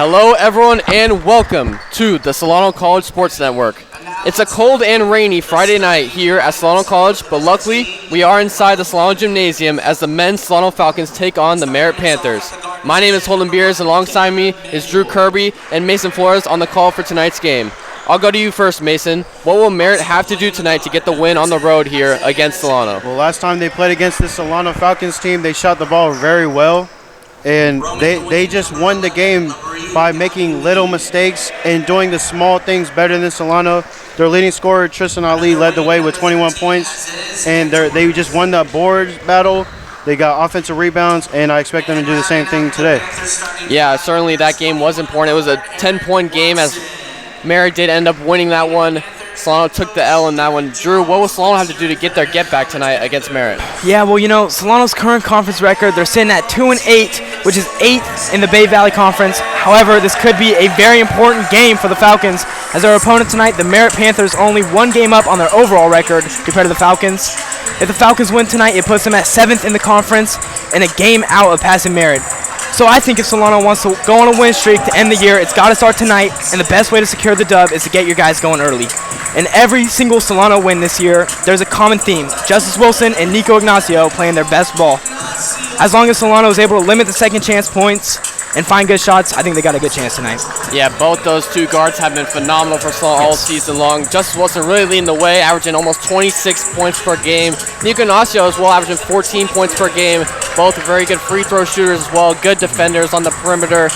Hello everyone and welcome to the Solano College Sports Network. It's a cold and rainy Friday night here at Solano College, but luckily we are inside the Solano Gymnasium as the men's Solano Falcons take on the Merritt Panthers. My name is Holden Beers, and alongside me is Drew Kirby and Mason Flores on the call for tonight's game. I'll go to you first, Mason. What will Merritt have to do tonight to get the win on the road here against Solano? Well, last time they played against the Solano Falcons team, they shot the ball very well, and they just won the game by making little mistakes and doing the small things better than Solano. Their leading scorer, Tristan Ali, led the way with 21 points, and they just won the board battle. They got offensive rebounds, and I expect them to do the same thing today. Yeah, certainly that game was important. It was a 10-point game as Merritt did end up winning that one. Solano took the L in that one. Drew, what will Solano have to do to get their get-back tonight against Merritt? Yeah, well, Solano's current conference record, they're sitting at 2-8, which is 8th in the Bay Valley Conference. However, this could be a very important game for the Falcons, as our opponent tonight, the Merritt Panthers, only one game up on their overall record compared to the Falcons. If the Falcons win tonight, it puts them at 7th in the conference and a game out of passing Merritt. So I think if Solano wants to go on a win streak to end the year, it's got to start tonight, and the best way to secure the dub is to get your guys going early. In every single Solano win this year, there's a common theme. Justice Wilson and Nico Ignacio playing their best ball. As long as Solano is able to limit the second chance points and find good shots, I think they got a good chance tonight. Yeah, both those two guards have been phenomenal for Solano all season long. Justice Wilson really leading the way, averaging almost 26 points per game. Nico Ignacio as well, averaging 14 points per game. Both very good free throw shooters as well, good defenders on the perimeter.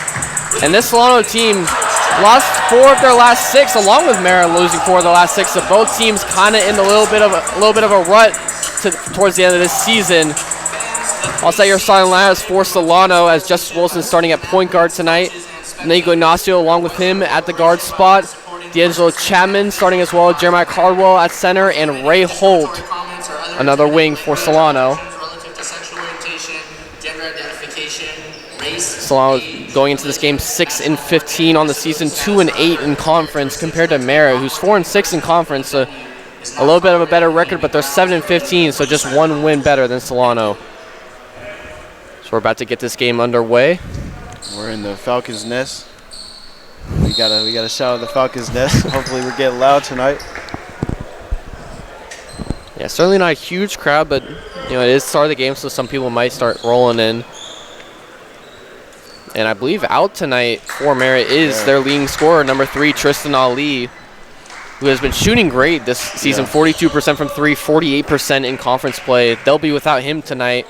And this Solano team lost 4 of their last 6, along with Merritt losing 4 of their last 6. So both teams kind of in a little bit of a rut towards the end of this season. I'll say your starting lineup for Solano as Justice Wilson starting at point guard tonight. Nico Ignacio along with him at the guard spot. D'Angelo Chapman starting as well. Jeremiah Cardwell at center, and Ray Holt, another wing for Solano. Solano going into this game 6-15 on the season, 2-8 in conference compared to Merritt, who's 4-6 in conference. A little bit of a better record, but they're 7-15, so just one win better than Solano. So we're about to get this game underway. We're in the Falcons' nest. We gotta shout out the Falcons' nest. Hopefully we're getting loud tonight. Yeah, certainly not a huge crowd, but it is the start of the game, so some people might start rolling in. And I believe out tonight for Merritt is their leading scorer, number 3, Tristan Ali, who has been shooting great this season, 42% from 3, 48% in conference play. They'll be without him tonight.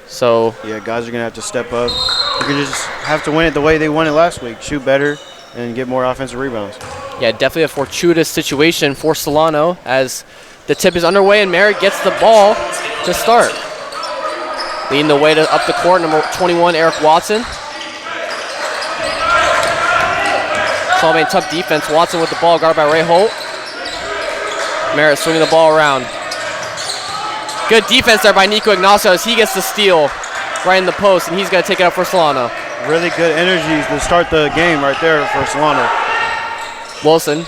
So yeah, guys are going to have to step up. They're going to just have to win it the way they won it last week, shoot better and get more offensive rebounds. Yeah, definitely a fortuitous situation for Solano as the tip is underway and Merritt gets the ball to start. Leading the way up the court, number 21, Eric Watson. Solomon, tough defense. Watson with the ball, guarded by Ray Holt. Merritt swinging the ball around. Good defense there by Nico Ignacio as he gets the steal right in the post, and he's going to take it up for Solano. Really good energy to start the game right there for Solano. Wilson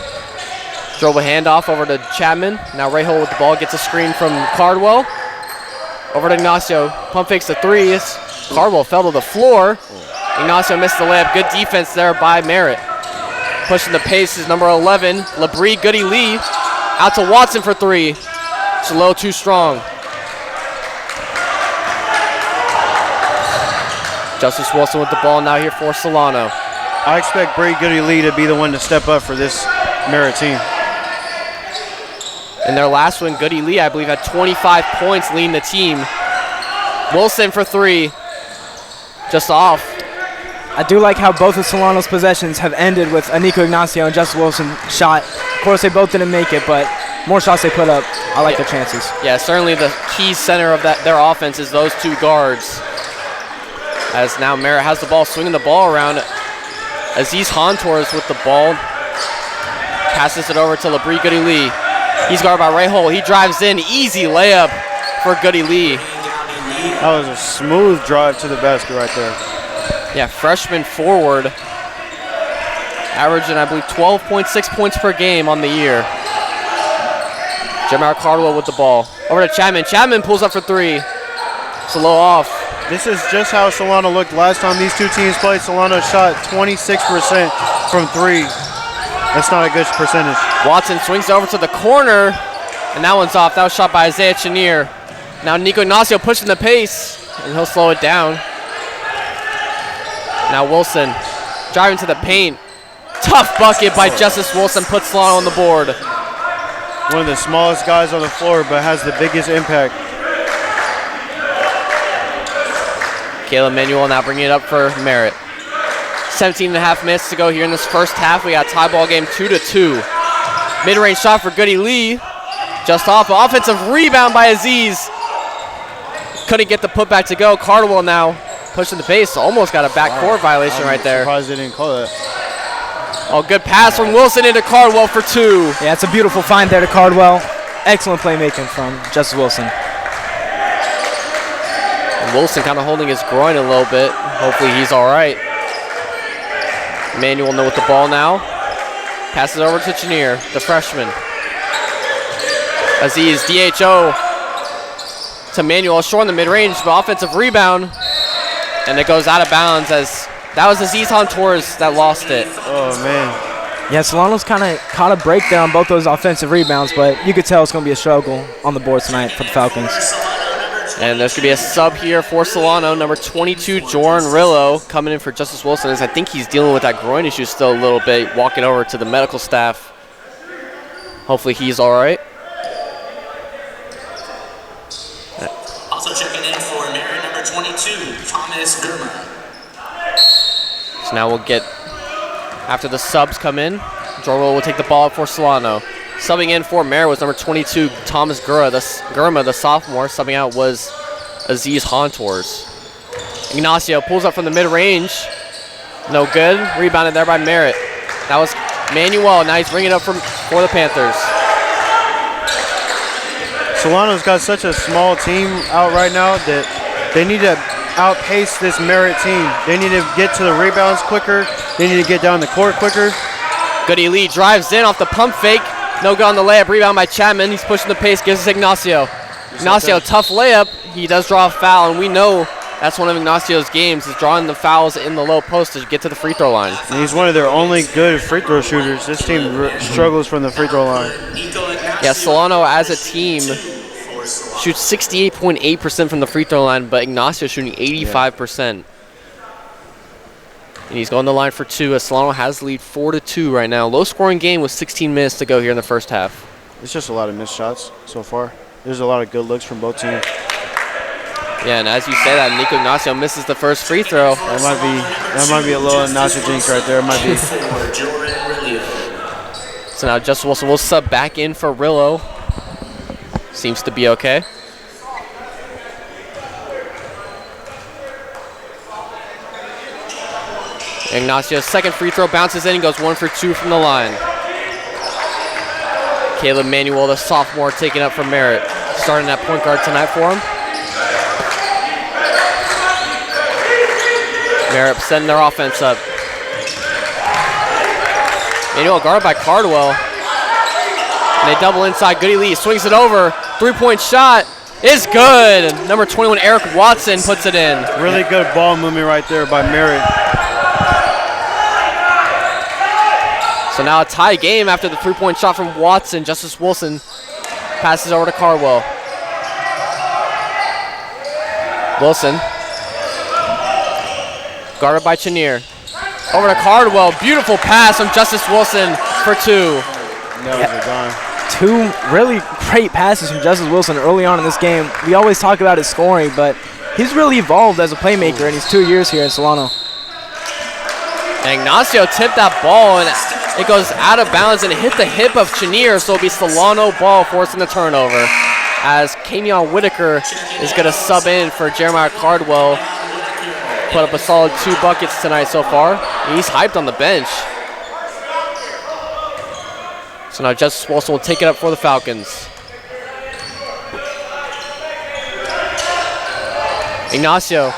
drove a handoff over to Chapman. Now Ray Holt with the ball, gets a screen from Cardwell. Over to Ignacio, pump fakes the 3. Cardwell fell to the floor. Ignacio missed the layup. Good defense there by Merritt. Pushing the pace is number 11, Labrie Goody Lee. Out to Watson for 3. It's a little too strong. Justice Wilson with the ball now here for Solano. I expect Brady Goody Lee to be the one to step up for this Merritt team. In their last one, Goody Lee, I believe, had 25 points leading the team. Wilson for 3. Just off. I do like how both of Solano's possessions have ended with a Nico Ignacio and Justice Wilson shot. Of course, they both didn't make it, but more shots they put up, I like their chances. Yeah, certainly the key center of their offense is those 2 guards. As now Merritt has the ball, swinging the ball around. Aziz Hontours with the ball. Passes it over to Labrie Goody Lee. He's guarded by Ray Holt. He drives in. Easy layup for Goody Lee. That was a smooth drive to the basket right there. Yeah, freshman forward. Averaging, I believe, 12.6 points per game on the year. Jeremiah Cardwell with the ball. Over to Chapman. Chapman pulls up for 3. It's a little off. This is just how Solano looked last time these two teams played. Solano shot 26% from 3. That's not a good percentage. Watson swings over to the corner, and that one's off. That was shot by Isaiah Chenier. Now Nico Ignacio pushing the pace, and he'll slow it down. Now Wilson driving to the paint. Tough bucket by Justice Wilson, puts Solano on the board. One of the smallest guys on the floor, but has the biggest impact. Caleb Manuel now bringing it up for Merritt. 17.5 minutes to go here in this first half. We got a tie ball game 2-2. Mid-range shot for Goody Lee. Just off. Offensive rebound by Aziz. Couldn't get the putback to go. Cardwell now pushing the pace. Almost got a backcourt violation right there. I'm surprised they didn't call that. Oh, good pass from Wilson into Cardwell for 2. Yeah, it's a beautiful find there to Cardwell. Excellent playmaking from Justice Wilson. And Wilson kind of holding his groin a little bit. Hopefully he's all right. Manuel with the ball now. Passes over to Chenier, the freshman. Aziz, DHO to Manuel, short in the mid-range, but offensive rebound. And it goes out of bounds as that was Aziz Hontours that lost it. Oh, man. Yeah, Solano's kind of caught a break there on both those offensive rebounds, but you could tell it's going to be a struggle on the board tonight for the Falcons. And there's going to be a sub here for Solano. Number 22, Joran Rillo, coming in for Justice Wilson, as I think he's dealing with that groin issue still a little bit, walking over to the medical staff. Hopefully he's all right. Also checking in for Merritt, number 22, Thomas Gurma. So now we'll get, after the subs come in, Joran will take the ball up for Solano. Subbing in for Merritt was number 22, Thomas Gurma, the sophomore. Subbing out was Aziz Hontours. Ignacio pulls up from the mid-range. No good. Rebounded there by Merritt. That was Manuel. Now he's bringing it up for the Panthers. Solano's got such a small team out right now that they need to outpace this Merritt team. They need to get to the rebounds quicker. They need to get down the court quicker. Goody Lee drives in off the pump fake. No good on the layup. Rebound by Chapman. He's pushing the pace. Gives us Ignacio. Ignacio, tough layup. He does draw a foul, and we know that's one of Ignacio's games, is drawing the fouls in the low post to get to the free throw line. And he's one of their only good free throw shooters. This team struggles from the free throw line. Yeah, Solano as a team shoots 68.8% from the free throw line, but Ignacio shooting 85%. And he's going to the line for 2 as Solano has the lead 4-2 right now. Low scoring game with 16 minutes to go here in the first half. It's just a lot of missed shots so far. There's a lot of good looks from both teams. Yeah, and as you say that, Nico Ignacio misses the first free throw. That might be a little Ignacio jinx right there. It might be. So now Justice Wilson will sub back in for Rillo. Seems to be okay. Ignacio's second free throw bounces in and goes 1 for 2 from the line. Caleb Manuel, the sophomore, taking up for Merritt. Starting at point guard tonight for him. Merritt setting their offense up. Manuel guarded by Cardwell. And they double inside. Goody Lee swings it over. 3-point shot is good. Number 21, Eric Watson, puts it in. Really good ball movement right there by Merritt. So now a tie game after the 3-point shot from Watson. Justice Wilson passes over to Cardwell. Wilson. Guarded by Chenier. Over to Cardwell. Beautiful pass from Justice Wilson for 2. That was a dime. 2 really great passes from Justice Wilson early on in this game. We always talk about his scoring, but he's really evolved as a playmaker in his 2 years here in Solano. And Ignacio tipped that ball, and it goes out of bounds and hit the hip of Chenier, so it'll be Solano ball forcing the turnover. As Kenyon Whitaker is going to sub in for Jeremiah Cardwell. Put up a solid 2 buckets tonight so far. He's hyped on the bench. So now Justice Wilson will take it up for the Falcons. Ignacio,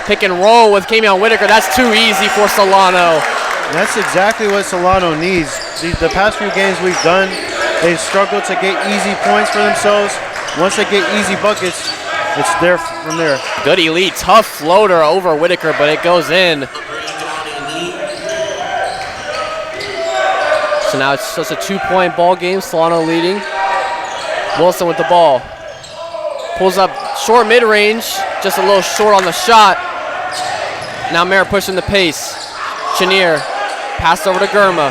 pick and roll with Kenyon Whitaker. That's too easy for Solano. And that's exactly what Solano needs. The past few games we've done, they've struggled to get easy points for themselves. Once they get easy buckets, It's there from there. Good elite, tough floater over Whitaker, but it goes in. So now it's just a 2-point ball game. Solano leading. Wilson with the ball. Pulls up short mid-range, just a little short on the shot. Now Merritt pushing the pace. Chenier, passed over to Gurma.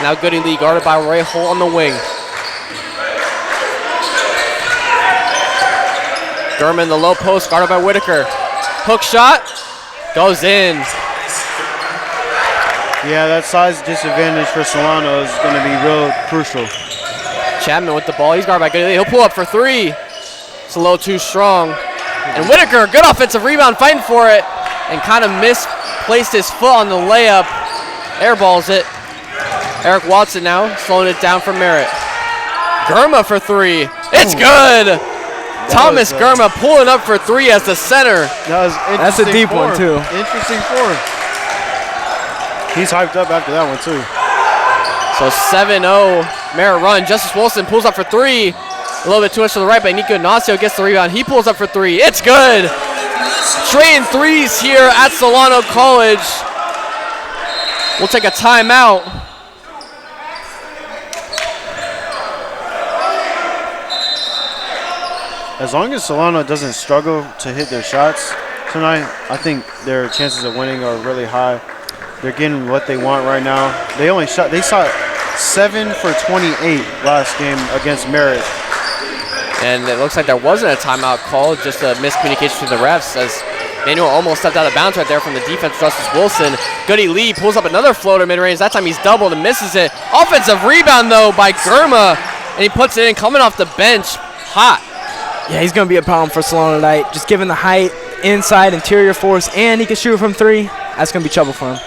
Now Goody Lee guarded by Ray Holt on the wing. Gurma in the low post, guarded by Whitaker. Hook shot, goes in. Yeah, that size disadvantage for Solano is going to be real crucial. Chapman with the ball, he's guarded by Goody Lee. He'll pull up for three. It's a little too strong. And Whitaker, good offensive rebound, fighting for it. And kind of misplaced his foot on the layup. Airballs it. Eric Watson now slowing it down for Merritt. Gurma for three. It's good. Thomas Gurma pulling up for three as the center. That's a deep one, too. Interesting form. He's hyped up after that one, too. So 7-0 Merritt run. Justice Wilson pulls up for three. A little bit too much to the right, but Nico Ignacio gets the rebound. He pulls up for three. It's good. Trading threes here at Solano College. We'll take a timeout. As long as Solano doesn't struggle to hit their shots tonight, I think their chances of winning are really high. They're getting what they want right now. They shot 7 for 28 last game against Merritt. And it looks like there wasn't a timeout call, just a miscommunication between the refs as Manuel almost stepped out of bounds right there from the defense. Justice Wilson. Goody Lee pulls up another floater mid-range. That time he's doubled and misses it. Offensive rebound, though, by Gurma. And he puts it in, coming off the bench, hot. Yeah, he's going to be a problem for Solano tonight. Just given the height, inside, interior force, and he can shoot from three. That's going to be trouble for him.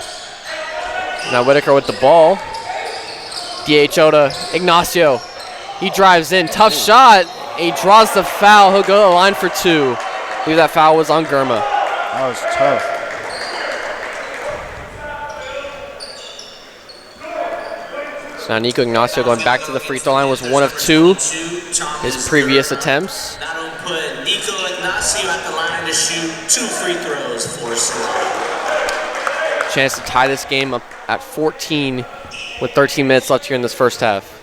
Now Whitaker with the ball. DHO to Ignacio. He drives in. Tough shot. He draws the foul. He'll go to the line for two. I believe that foul was on Gurma. That was tough. So now Nico Ignacio going back to the free throw line was one of two. His previous attempts. That'll put Nico Ignacio at the line to shoot 2 free throws for Solano. Chance to tie this game up at 14 with 13 minutes left here in this first half.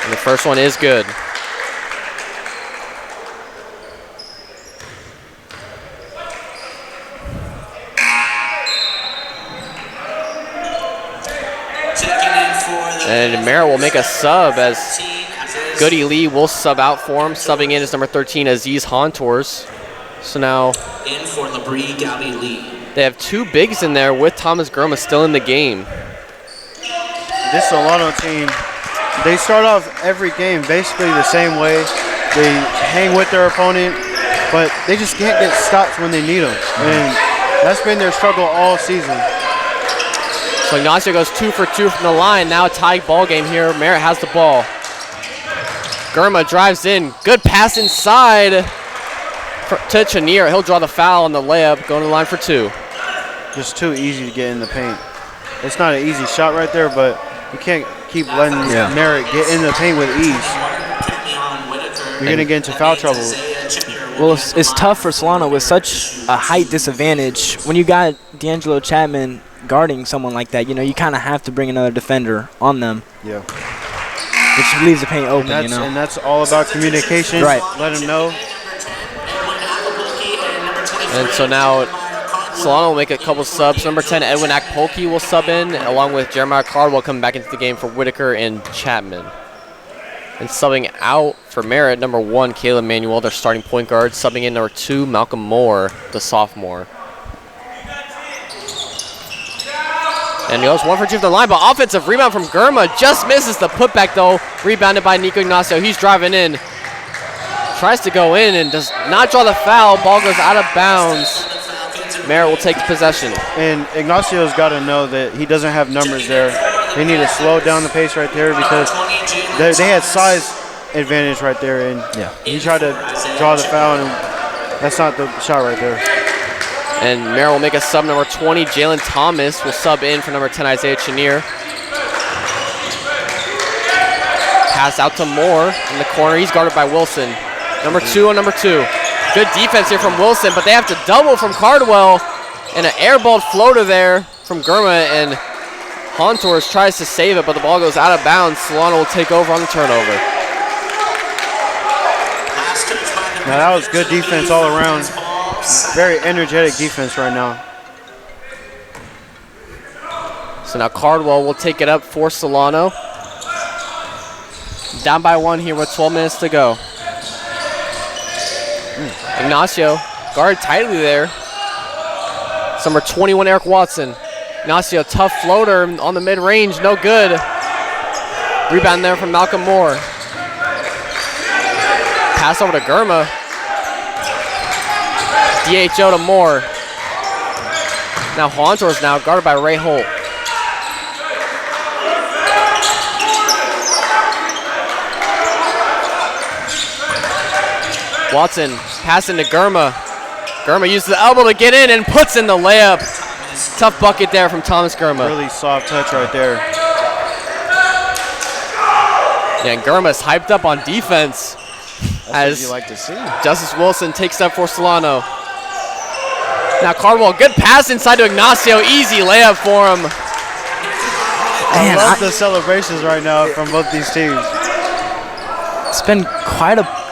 And the first one is good. And Merritt will make a sub as Goody Lee will sub out for him. Subbing in is number 13, Aziz Hontours. So now in for Labrie Gabby Lee. They have two bigs in there with Thomas Gurma still in the game. This Solano team, they start off every game basically the same way. They hang with their opponent, but they just can't get stops when they need them. And that's been their struggle all season. So Ignacio goes 2 for 2 from the line. Now a tied ball game here. Merritt has the ball. Gurma drives in. Good pass inside to Chenier. He'll draw the foul on the layup, going to the line for two. Just too easy to get in the paint. It's not an easy shot right there, but you can't keep letting Merritt get in the paint with ease. You're going to get into foul trouble. Well, it's tough for Solano with such a height disadvantage. When you got D'Angelo Chapman guarding someone like that, you know, you kind of have to bring another defender on them. Yeah. Which leaves the paint open, you know. And that's all about communication. Right. Let them know. And so now Solano will make a couple subs. Number 10, Edwin Akpolke will sub in, along with Jeremiah Cardwell coming back into the game for Whitaker and Chapman. And subbing out for Merritt, number 1, Caleb Manuel, their starting point guard. Subbing in number 2, Malcolm Moore, the sophomore. And he goes 1 for 2 from the line, but offensive rebound from Gurma. Just misses the putback, though. Rebounded by Nico Ignacio. He's driving in. Tries to go in and does not draw the foul. Ball goes out of bounds. Merritt will take possession. And Ignacio's got to know that he doesn't have numbers there. They need to slow down the pace right there because they had size advantage right there. And he tried to draw the foul, and that's not the shot right there. And Merritt will make a sub. Number 20, Jalen Thomas, will sub in for number 10, Isaiah Chenier. Pass out to Moore in the corner. He's guarded by Wilson. Number 2 on number 2. Good defense here from Wilson, but they have to double from Cardwell. And an airballed floater there from Germa, and Hontours tries to save it, but the ball goes out of bounds. Solano will take over on the turnover. Now that was good defense all around. Very energetic defense right now. So now Cardwell will take it up for Solano. Down by 1 here with 12 minutes to go. Ignacio guarded tightly there. Number 21, Eric Watson. Ignacio, tough floater on the mid-range, no good. Rebound there from Malcolm Moore. Pass over to Germa. DHO to Moore. Now Hontours now guarded by Ray Holt. Watson passing to Germa. Germa uses the elbow to get in and puts in the layup. Tough bucket there from Thomas Germa. Really soft touch right there. Yeah, and Germa's hyped up on defense. That's what you like to see. Justice Wilson takes up for Solano. Now Cardwell, good pass inside to Ignacio. Easy layup for him. I love the celebrations right now from both these teams. It's been quite a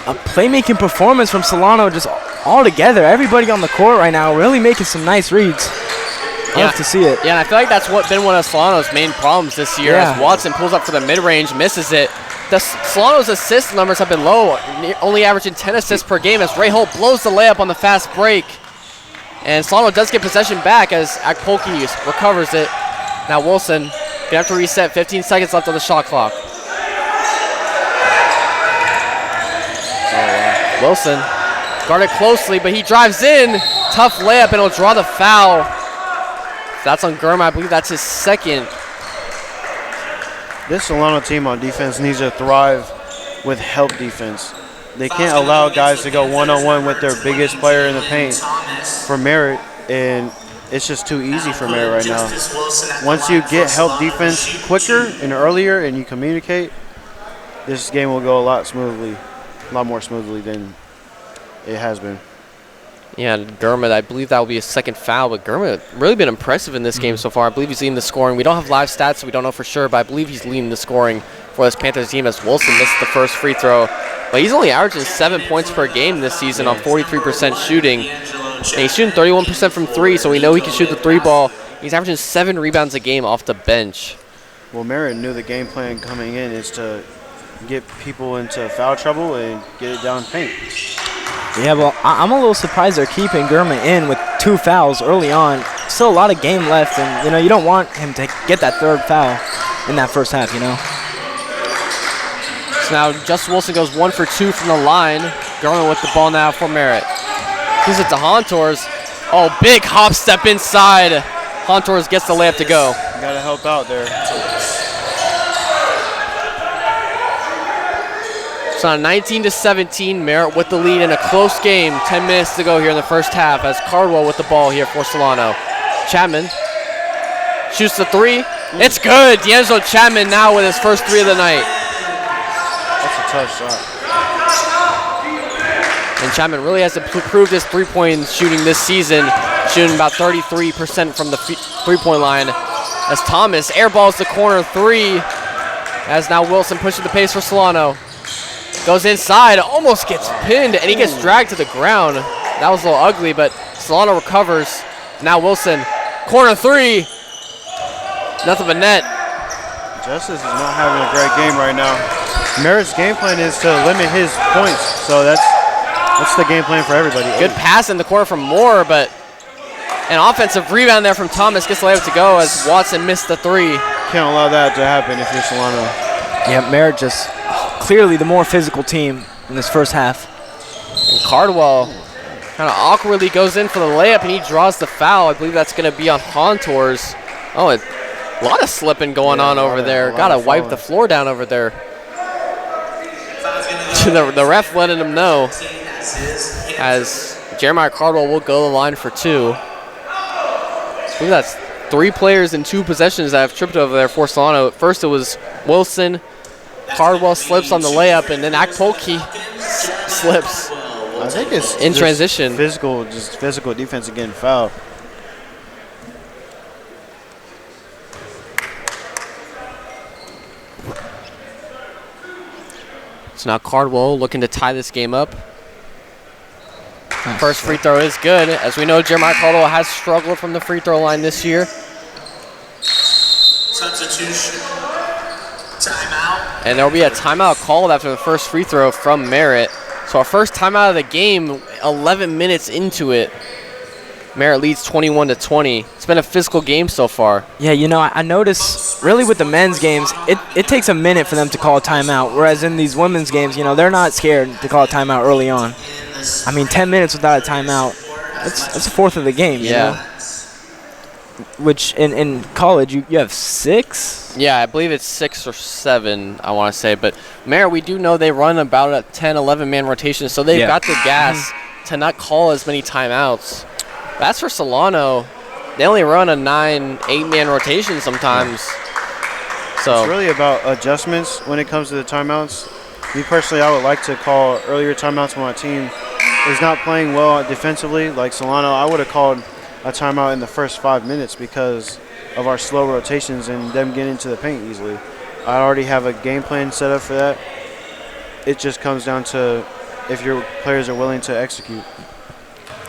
playmaking performance from Solano, just all together. Everybody on the court right now really making some nice reads. Love to see it. Yeah, and I feel like that's been one of Solano's main problems this year. As Watson pulls up for the mid-range, misses it. Solano's assist numbers have been low, only averaging 10 assists per game as Ray Holt blows the layup on the fast break. And Solano does get possession back as Akpolki recovers it. Now Wilson gonna have to reset. 15 seconds left on the shot clock. Wilson guarded closely, but he drives in. Tough layup, and he'll draw the foul. That's on Germa. I believe that's his second. This Solano team on defense needs to thrive with help defense. They can't allow guys to go one-on-one with their biggest player in the paint for Merritt, and it's just too easy for Merritt right now. Once you get help defense quicker and earlier and you communicate, this game will go a lot more smoothly than it has been. Yeah, and Germa, I believe that will be his second foul, but Germa really been impressive in this game so far. I believe he's leading the scoring. We don't have live stats, so we don't know for sure, but I believe he's leading the scoring for this Panthers team as Wilson missed the first free throw. But he's only averaging 7 points per game this season on 43% shooting. And he's shooting 31% from 3, so we know he can shoot the 3 ball. He's averaging 7 rebounds a game off the bench. Well, Merritt knew the game plan coming in is to get people into foul trouble and get it down paint. Yeah, well, I'm a little surprised they're keeping Germa in with 2 fouls early on. Still a lot of game left, and, you don't want him to get that 3rd foul in that first half, So now Justice Wilson goes 1 for 2 from the line. Germa with the ball now for Merritt. Gives it to Hontours. Oh, big hop step inside. Hontours gets the layup to go. You got to help out there. So now 19-17, Merritt with the lead in a close game. 10 minutes to go here in the first half as Cardwell with the ball here for Solano. Chapman shoots the 3. It's good. D'Angelo Chapman now with his first 3 of the night. That's a tough shot. And Chapman really has improved his three-point shooting this season, shooting about 33% from the three-point line. As Thomas airballs the corner 3, as now Wilson pushing the pace for Solano. Goes inside, almost gets pinned, and he gets dragged to the ground. That was a little ugly, but Solano recovers. Now Wilson, corner 3. Nothing but net. Justice is not having a great game right now. Merritt's game plan is to limit his points, so that's the game plan for everybody. Good pass in the corner from Moore, but an offensive rebound there from Thomas gets the layup to go as Watson missed the 3. Can't allow that to happen if you're Solano. Yeah, Merritt just clearly the more physical team in this first half. And Cardwell kind of awkwardly goes in for the layup, and he draws the foul. I believe that's going to be on Hontours. Oh, a lot of slipping going on over there. Got to wipe the floor down over there. The ref letting him know as Jeremiah Cardwell will go to the line for 2. I believe that's 3 players in 2 possessions that have tripped over there for Solano. First it was Wilson, Cardwell slips on the layup, and then Akpolke slips I think it's in just transition. Physical defense again, foul. So now Cardwell looking to tie this game up. First free throw is good. As we know, Jeremiah Cardwell has struggled from the free throw line this year. Substitution. Timeout. And there will be a timeout called after the first free throw from Merritt. So our first timeout of the game, 11 minutes into it. Merritt leads 21-20. It's been a physical game so far. Yeah, you know, I notice really with the men's games, it takes a minute for them to call a timeout, whereas in these women's games, you know, they're not scared to call a timeout early on. I mean, 10 minutes without a timeout, that's a fourth of the game, you know? Which in college, you have 6? Yeah, I believe it's 6 or 7, I want to say. But Merritt, we do know they run about a 10, 11-man rotation, so they've got the gas to not call as many timeouts. That's for Solano. They only run a 9, 8-man rotation sometimes. So It's really about adjustments when it comes to the timeouts. Me personally, I would like to call earlier timeouts when my team is not playing well defensively. Like Solano, I would have called a timeout in the first 5 minutes because of our slow rotations and them getting into the paint easily. I already have a game plan set up for that. It just comes down to if your players are willing to execute.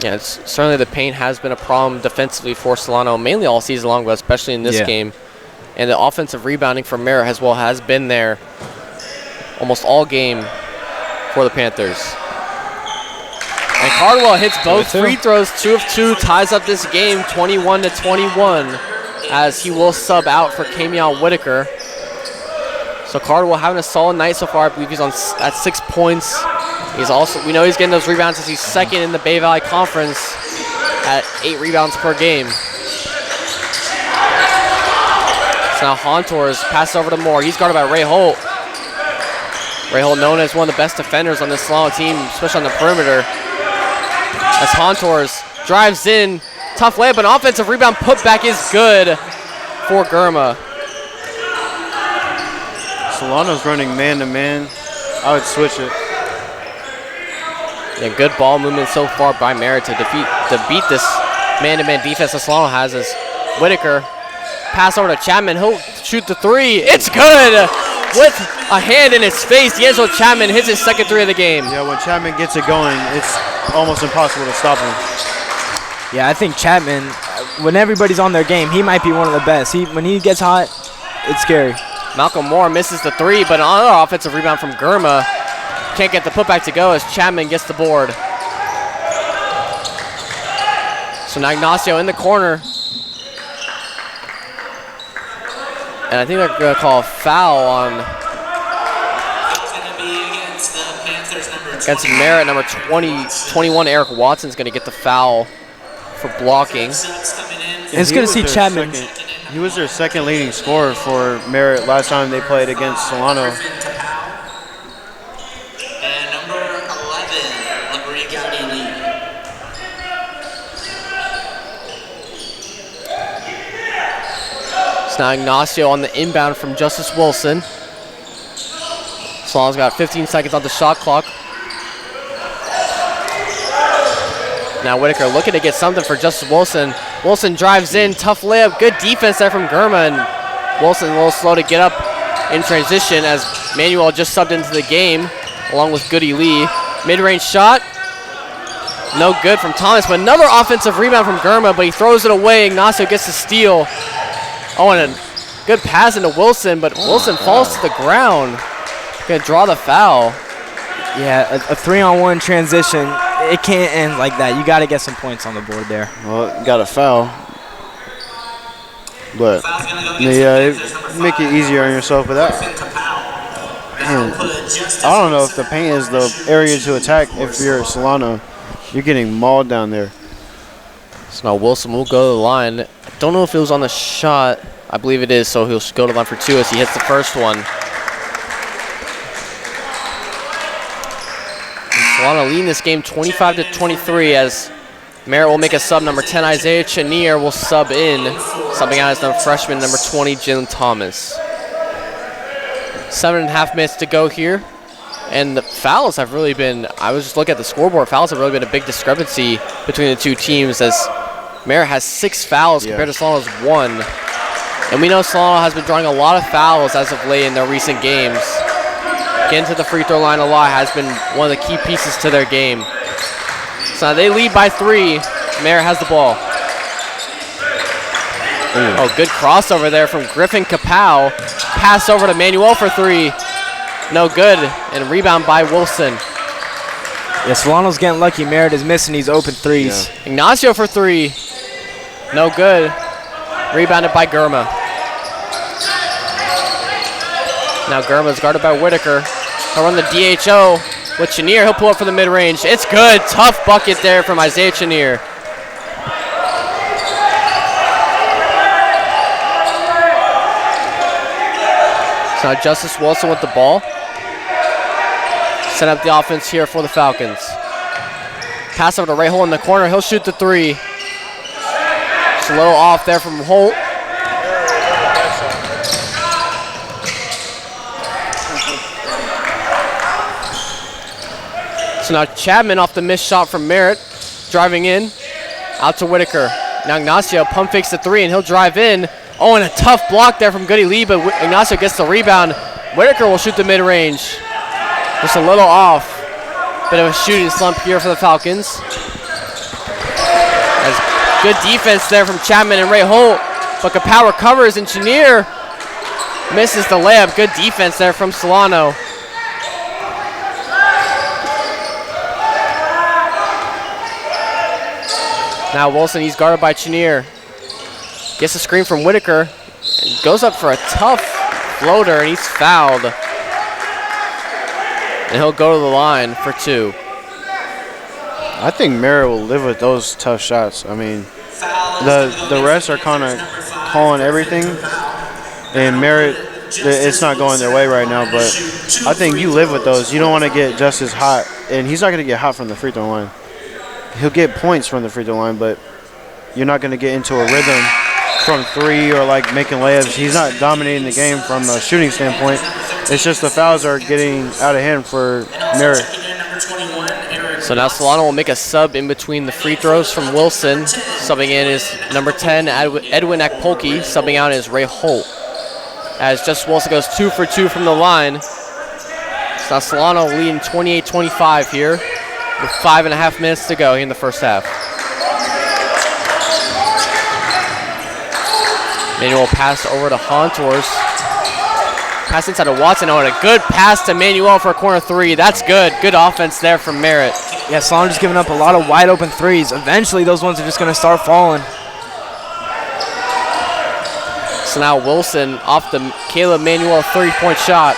yeah, it's certainly the paint has been a problem defensively for Solano, mainly all season long, but especially in this game. And the offensive rebounding from Merritt has been there almost all game for the Panthers. And Cardwell hits both free throws, 2 of 2, ties up this game 21-21 as he will sub out for Kamion Whitaker. So Cardwell having a solid night so far. I believe he's at 6 points. He's also, we know he's getting those rebounds as he's second in the Bay Valley Conference at 8 rebounds per game. So now Hontours passes over to Moore. He's guarded by Ray Holt. Ray Holt known as one of the best defenders on this Solano team, especially on the perimeter. As Hontours drives in, tough layup, but an offensive rebound putback is good for Gurma. Solano's running man-to-man. I would switch it. Yeah, good ball movement so far by Merritt to beat this man-to-man defense that Solano has as Whitaker. Pass over to Chapman. He'll shoot the 3. It's good! With a hand in his face, D'Angelo Chapman hits his second 3 of the game. Yeah, when Chapman gets it going, it's almost impossible to stop him. Yeah, I think Chapman, when everybody's on their game, he might be one of the best. When he gets hot, it's scary. Malcolm Moore misses the 3, but another offensive rebound from Gurma. Can't get the putback to go as Chapman gets the board. So now Ignacio in the corner. And I think they're going to call a foul on against Merritt, number 21. Eric Watson's going to get the foul for blocking. It's good to see Chapman. He was their second leading scorer for Merritt last time they played against Solano. And number 11, LeBrie Gaudier. It's now Ignacio on the inbound from Justice Wilson. Solano's got 15 seconds on the shot clock. Now Whitaker looking to get something for Justice Wilson. Wilson drives in, tough layup, good defense there from Gurma, and Wilson a little slow to get up in transition as Manuel just subbed into the game along with Goody Lee. Mid-range shot, no good from Thomas, but another offensive rebound from Gurma, but he throws it away. Ignacio gets the steal. Oh, and a good pass into Wilson, but Wilson falls to the ground. Gonna draw the foul. Yeah, a 3-on-1 transition. It can't end like that. You got to get some points on the board there. Well, got a foul. But, yeah, make it easier on yourself. But that, man, I don't know if the paint is the area to attack if you're Solano. You're getting mauled down there. So now Wilson will go to the line. I don't know if it was on the shot. I believe it is, so he'll go to the line for 2 as he hits the first one. Solano leading this game 25-23 as Merritt will make a sub. Number 10, Isaiah Chenier will sub in. Subbing out as the freshman, number 20, Jalen Thomas. 7.5 minutes to go here. And the fouls have really been, I was just looking at the scoreboard, fouls have really been a big discrepancy between the two teams, as Merritt has 6 fouls compared to Solano's 1. And we know Solano has been drawing a lot of fouls as of late in their recent games. Getting to the free throw line a lot has been one of the key pieces to their game. So now they lead by 3. Merritt has the ball. Oh, good crossover there from Griffin Kapow. Pass over to Manuel for 3. No good, and rebound by Wilson. Yeah, Solano's getting lucky. Merritt is missing these open threes. Yeah. Ignacio for 3. No good. Rebounded by Gurma. Now Gurma's guarded by Whitaker. He'll run the DHO with Chenier. He'll pull up for the mid-range. It's good. Tough bucket there from Isaiah Chenier. So now Justice Wilson with the ball. Set up the offense here for the Falcons. Pass over to Ray Holt in the corner. He'll shoot the 3. Slow off there from Holt. So now Chapman off the missed shot from Merritt. Driving in. Out to Whitaker. Now Ignacio pump fakes the 3 and he'll drive in. Oh, and a tough block there from Goody Lee, but Ignacio gets the rebound. Whitaker will shoot the mid-range. Just a little off. Bit of a shooting slump here for the Falcons. That's good defense there from Chapman and Ray Holt, but Kapow recovers and Chenier misses the layup. Good defense there from Solano. Now Wilson, he's guarded by Chenier. Gets a screen from Whitaker and goes up for a tough floater, and he's fouled. And he'll go to the line for 2. I think Merritt will live with those tough shots. I mean, the refs are kind of calling everything, and Merritt, it's not going their way right now, but I think you live with those. You don't want to get just as hot, and he's not going to get hot from the free throw line. He'll get points from the free throw line, but you're not going to get into a rhythm from 3 or like making layups. He's not dominating the game from a shooting standpoint. It's just the fouls are getting out of hand for Merritt. So now Solano will make a sub in between the free throws from Wilson. Subbing in is number 10, Edwin Akpolke. Subbing out is Ray Holt. As Justice Wilson goes 2 for 2 from the line. So now Solano leading 28-25 here with 5.5 minutes to go in the first half. Manuel pass over to Hontours. Pass inside to Watson. Oh, and a good pass to Manuel for a corner 3. That's good. Good offense there from Merritt. Yeah, Solano just giving up a lot of wide open threes. Eventually, those ones are just going to start falling. So now Wilson off the Caleb Manuel 3-point shot.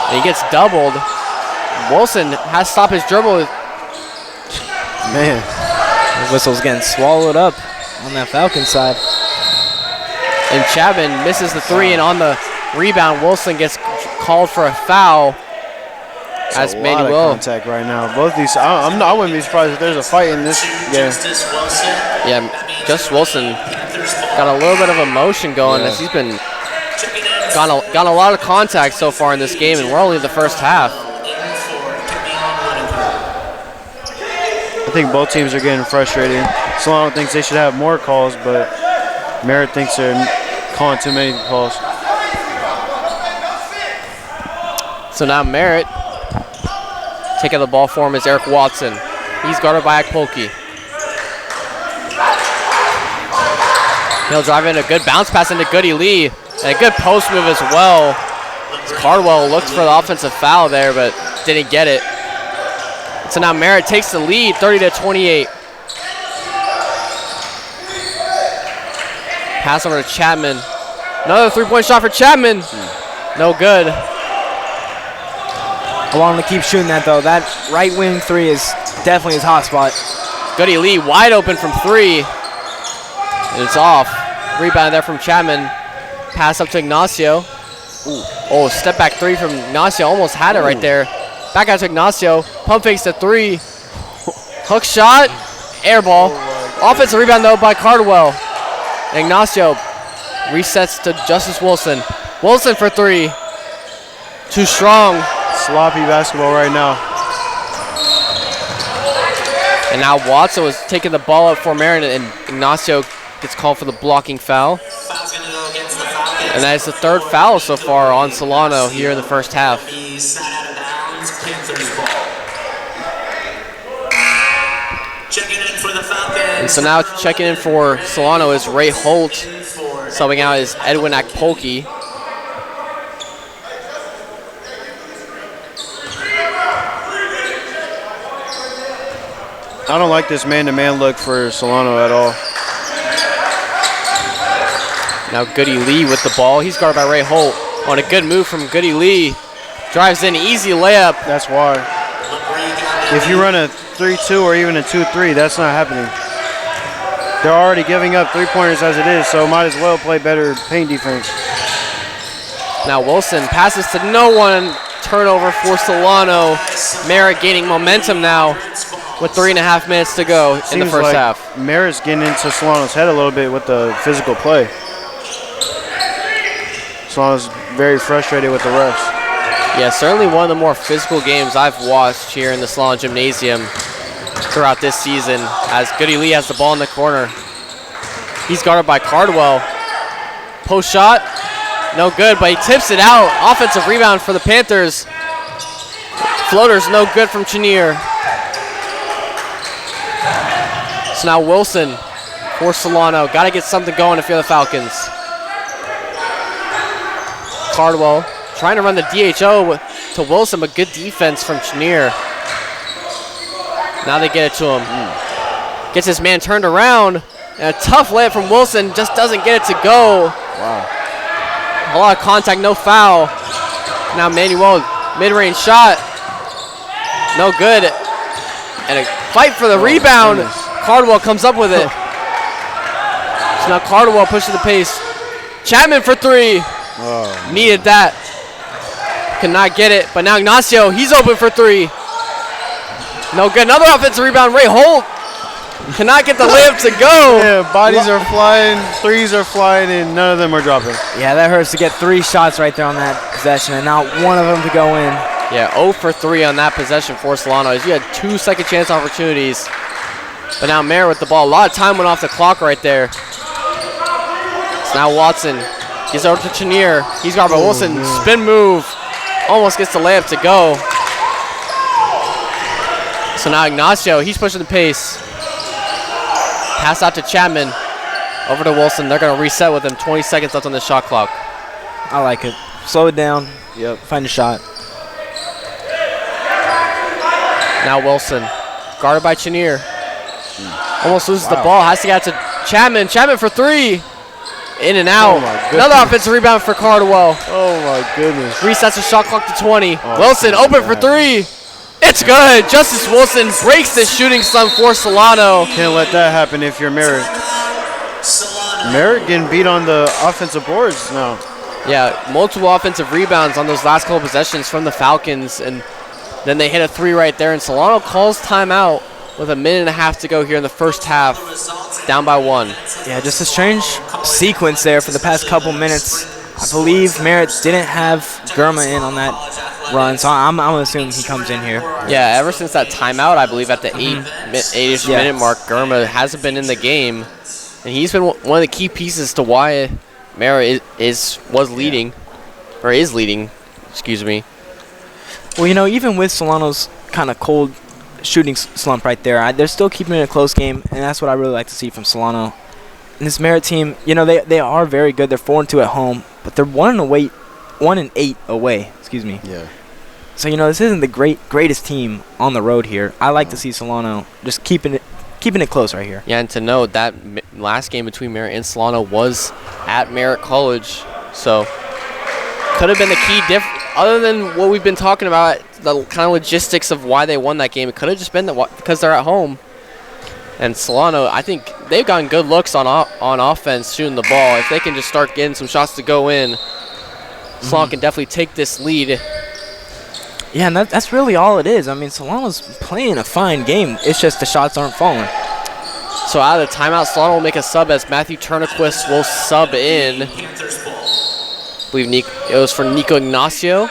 And he gets doubled. Wilson has to stop his dribble. Man. The whistle's getting swallowed up on that Falcons side. And Chapman misses the 3, and on the rebound, Wilson gets called for a foul. As a Manuel. lot of contact right now. Both these, I wouldn't be surprised if there's a fight in this game. Yeah, Justice Wilson got a little bit of emotion going as he's been got a lot of contact so far in this game, and we're only in the first half. I think both teams are getting frustrated. Solano thinks they should have more calls, but Merritt thinks they're calling too many calls. So now Merritt, taking the ball for him is Eric Watson. He's guarded by Akpolke. He'll drive in a good bounce pass into Goody Lee, and a good post move as well. Cardwell looked for the offensive foul there, but didn't get it. So now Merritt takes the lead, 30-28. Pass over to Chapman. Another 3-point shot for Chapman. No good. I want him to keep shooting that, though. That right wing 3 is definitely his hot spot. Goody Lee wide open from 3. And it's off. Rebound there from Chapman. Pass up to Ignacio. Oh, step back 3 from Ignacio. Almost had it right there. Back out to Ignacio. Pump fakes the 3. Hook shot. Air ball. Offensive rebound, though, by Cardwell. Ignacio Resets to Justice Wilson. Wilson for three. Too strong. Sloppy basketball right now. And now Watson was taking the ball up for Merritt, and Ignacio gets called for the blocking foul. Foul's going to go against the Falcons. And that is the third foul so far on Solano here in the first half. He sat out of bounds. Panthers ball. Checking in for the Falcons. And so now checking in for Solano is Ray Holt. Subbing out is Edwin Akpolke. I don't like this man-to-man look for Solano at all. Now Goody Lee with the ball. He's guarded by Ray Holt. On a good move from Goody Lee. Drives in, easy layup. That's why. If you run a 3-2 or even a 2-3, that's not happening. They're already giving up three-pointers as it is, so might as well play better paint defense. Now Wilson passes to no one. Turnover for Solano. Merritt gaining momentum now with 3.5 minutes to go in the first like half. Merritt's getting into Solano's head a little bit with the physical play. Solano's very frustrated with the refs. Yeah, certainly one of the more physical games I've watched here in the Solano Gymnasium throughout this season, as Goody Lee has the ball in the corner. He's guarded by Cardwell. Post shot, no good, but he tips it out. Offensive rebound for the Panthers. Floater's no good from Chenier. So now Wilson for Solano. Got to get something going if you're the Falcons. Cardwell trying to run the DHO to Wilson, but good defense from Chenier. Now they get it to him. Gets his man turned around. And a tough layup from Wilson, just doesn't get it to go. Wow. A lot of contact, no foul. Now Manuel, mid-range shot. No good. And a fight for the rebound. Goodness. Cardwell comes up with it. So now Cardwell pushes the pace. Chapman for three. Needed that. Could not get it. But now Ignacio, he's open for three. No good. Another offensive rebound. Ray Holt cannot get the layup to go. Yeah, bodies are flying, threes are flying, and none of them are dropping. Yeah, that hurts to get 3 shots right there on that possession and not one of them to go in. Yeah, 0 for 3 on that possession for Solano. You had 2 second chance opportunities. But now Merritt with the ball. A lot of time went off the clock right there. So now Watson gets over to Chenier. He's guarded by Wilson. Spin move. Almost gets the layup to go. So now Ignacio, he's pushing the pace. Pass out to Chapman. Over to Wilson. They're going to reset with him. 20 seconds left on the shot clock. I like it. Slow it down. Yep. Find a shot. Now Wilson, guarded by Chenier. Almost loses the ball. Has to get out to Chapman. Chapman for three. In and out. Another offensive rebound for Cardwell. Oh, my goodness. Resets the shot clock to 20. Oh, Wilson open for three. It's good. Justice Wilson breaks the shooting slump for Solano. Can't let that happen if you're Merritt. Merritt getting beat on the offensive boards now. Yeah, multiple offensive rebounds on those last couple possessions from the Falcons, and then they hit a three right there, and Solano calls timeout with 1.5 minutes to go here in the first half, down by 1. Yeah, just a strange sequence there for the past couple minutes. I believe Merritt didn't have Gurma in on that run, so I'm going to assume he comes in here. Yeah, ever since that timeout, I believe at the 8-ish minute mark, Gurma hasn't been in the game, and he's been one of the key pieces to why Merritt is leading. Excuse me. Well, you know, even with Solano's kind of cold shooting slump right there, they're still keeping it a close game, and that's what I really like to see from Solano. And this Merritt team, you know, they are very good. They're 4-2 at home, but they're 1-8 away. Excuse me. Yeah. So you know, this isn't the greatest team on the road here. I like to see Solano just keeping it close right here. Yeah, and to note that last game between Merritt and Solano was at Merritt College, so could have been the key difference. Other than what we've been talking about, the kind of logistics of why they won that game, it could have just been because they're at home. And Solano, I think they've gotten good looks on offense shooting the ball. If they can just start getting some shots to go in, Solano can definitely take this lead. Yeah, and that's really all it is. I mean, Solano's playing a fine game. It's just the shots aren't falling. So out of the timeout, Solano will make a sub as Matthew Turnquist will sub in. I believe it was for Nico Ignacio.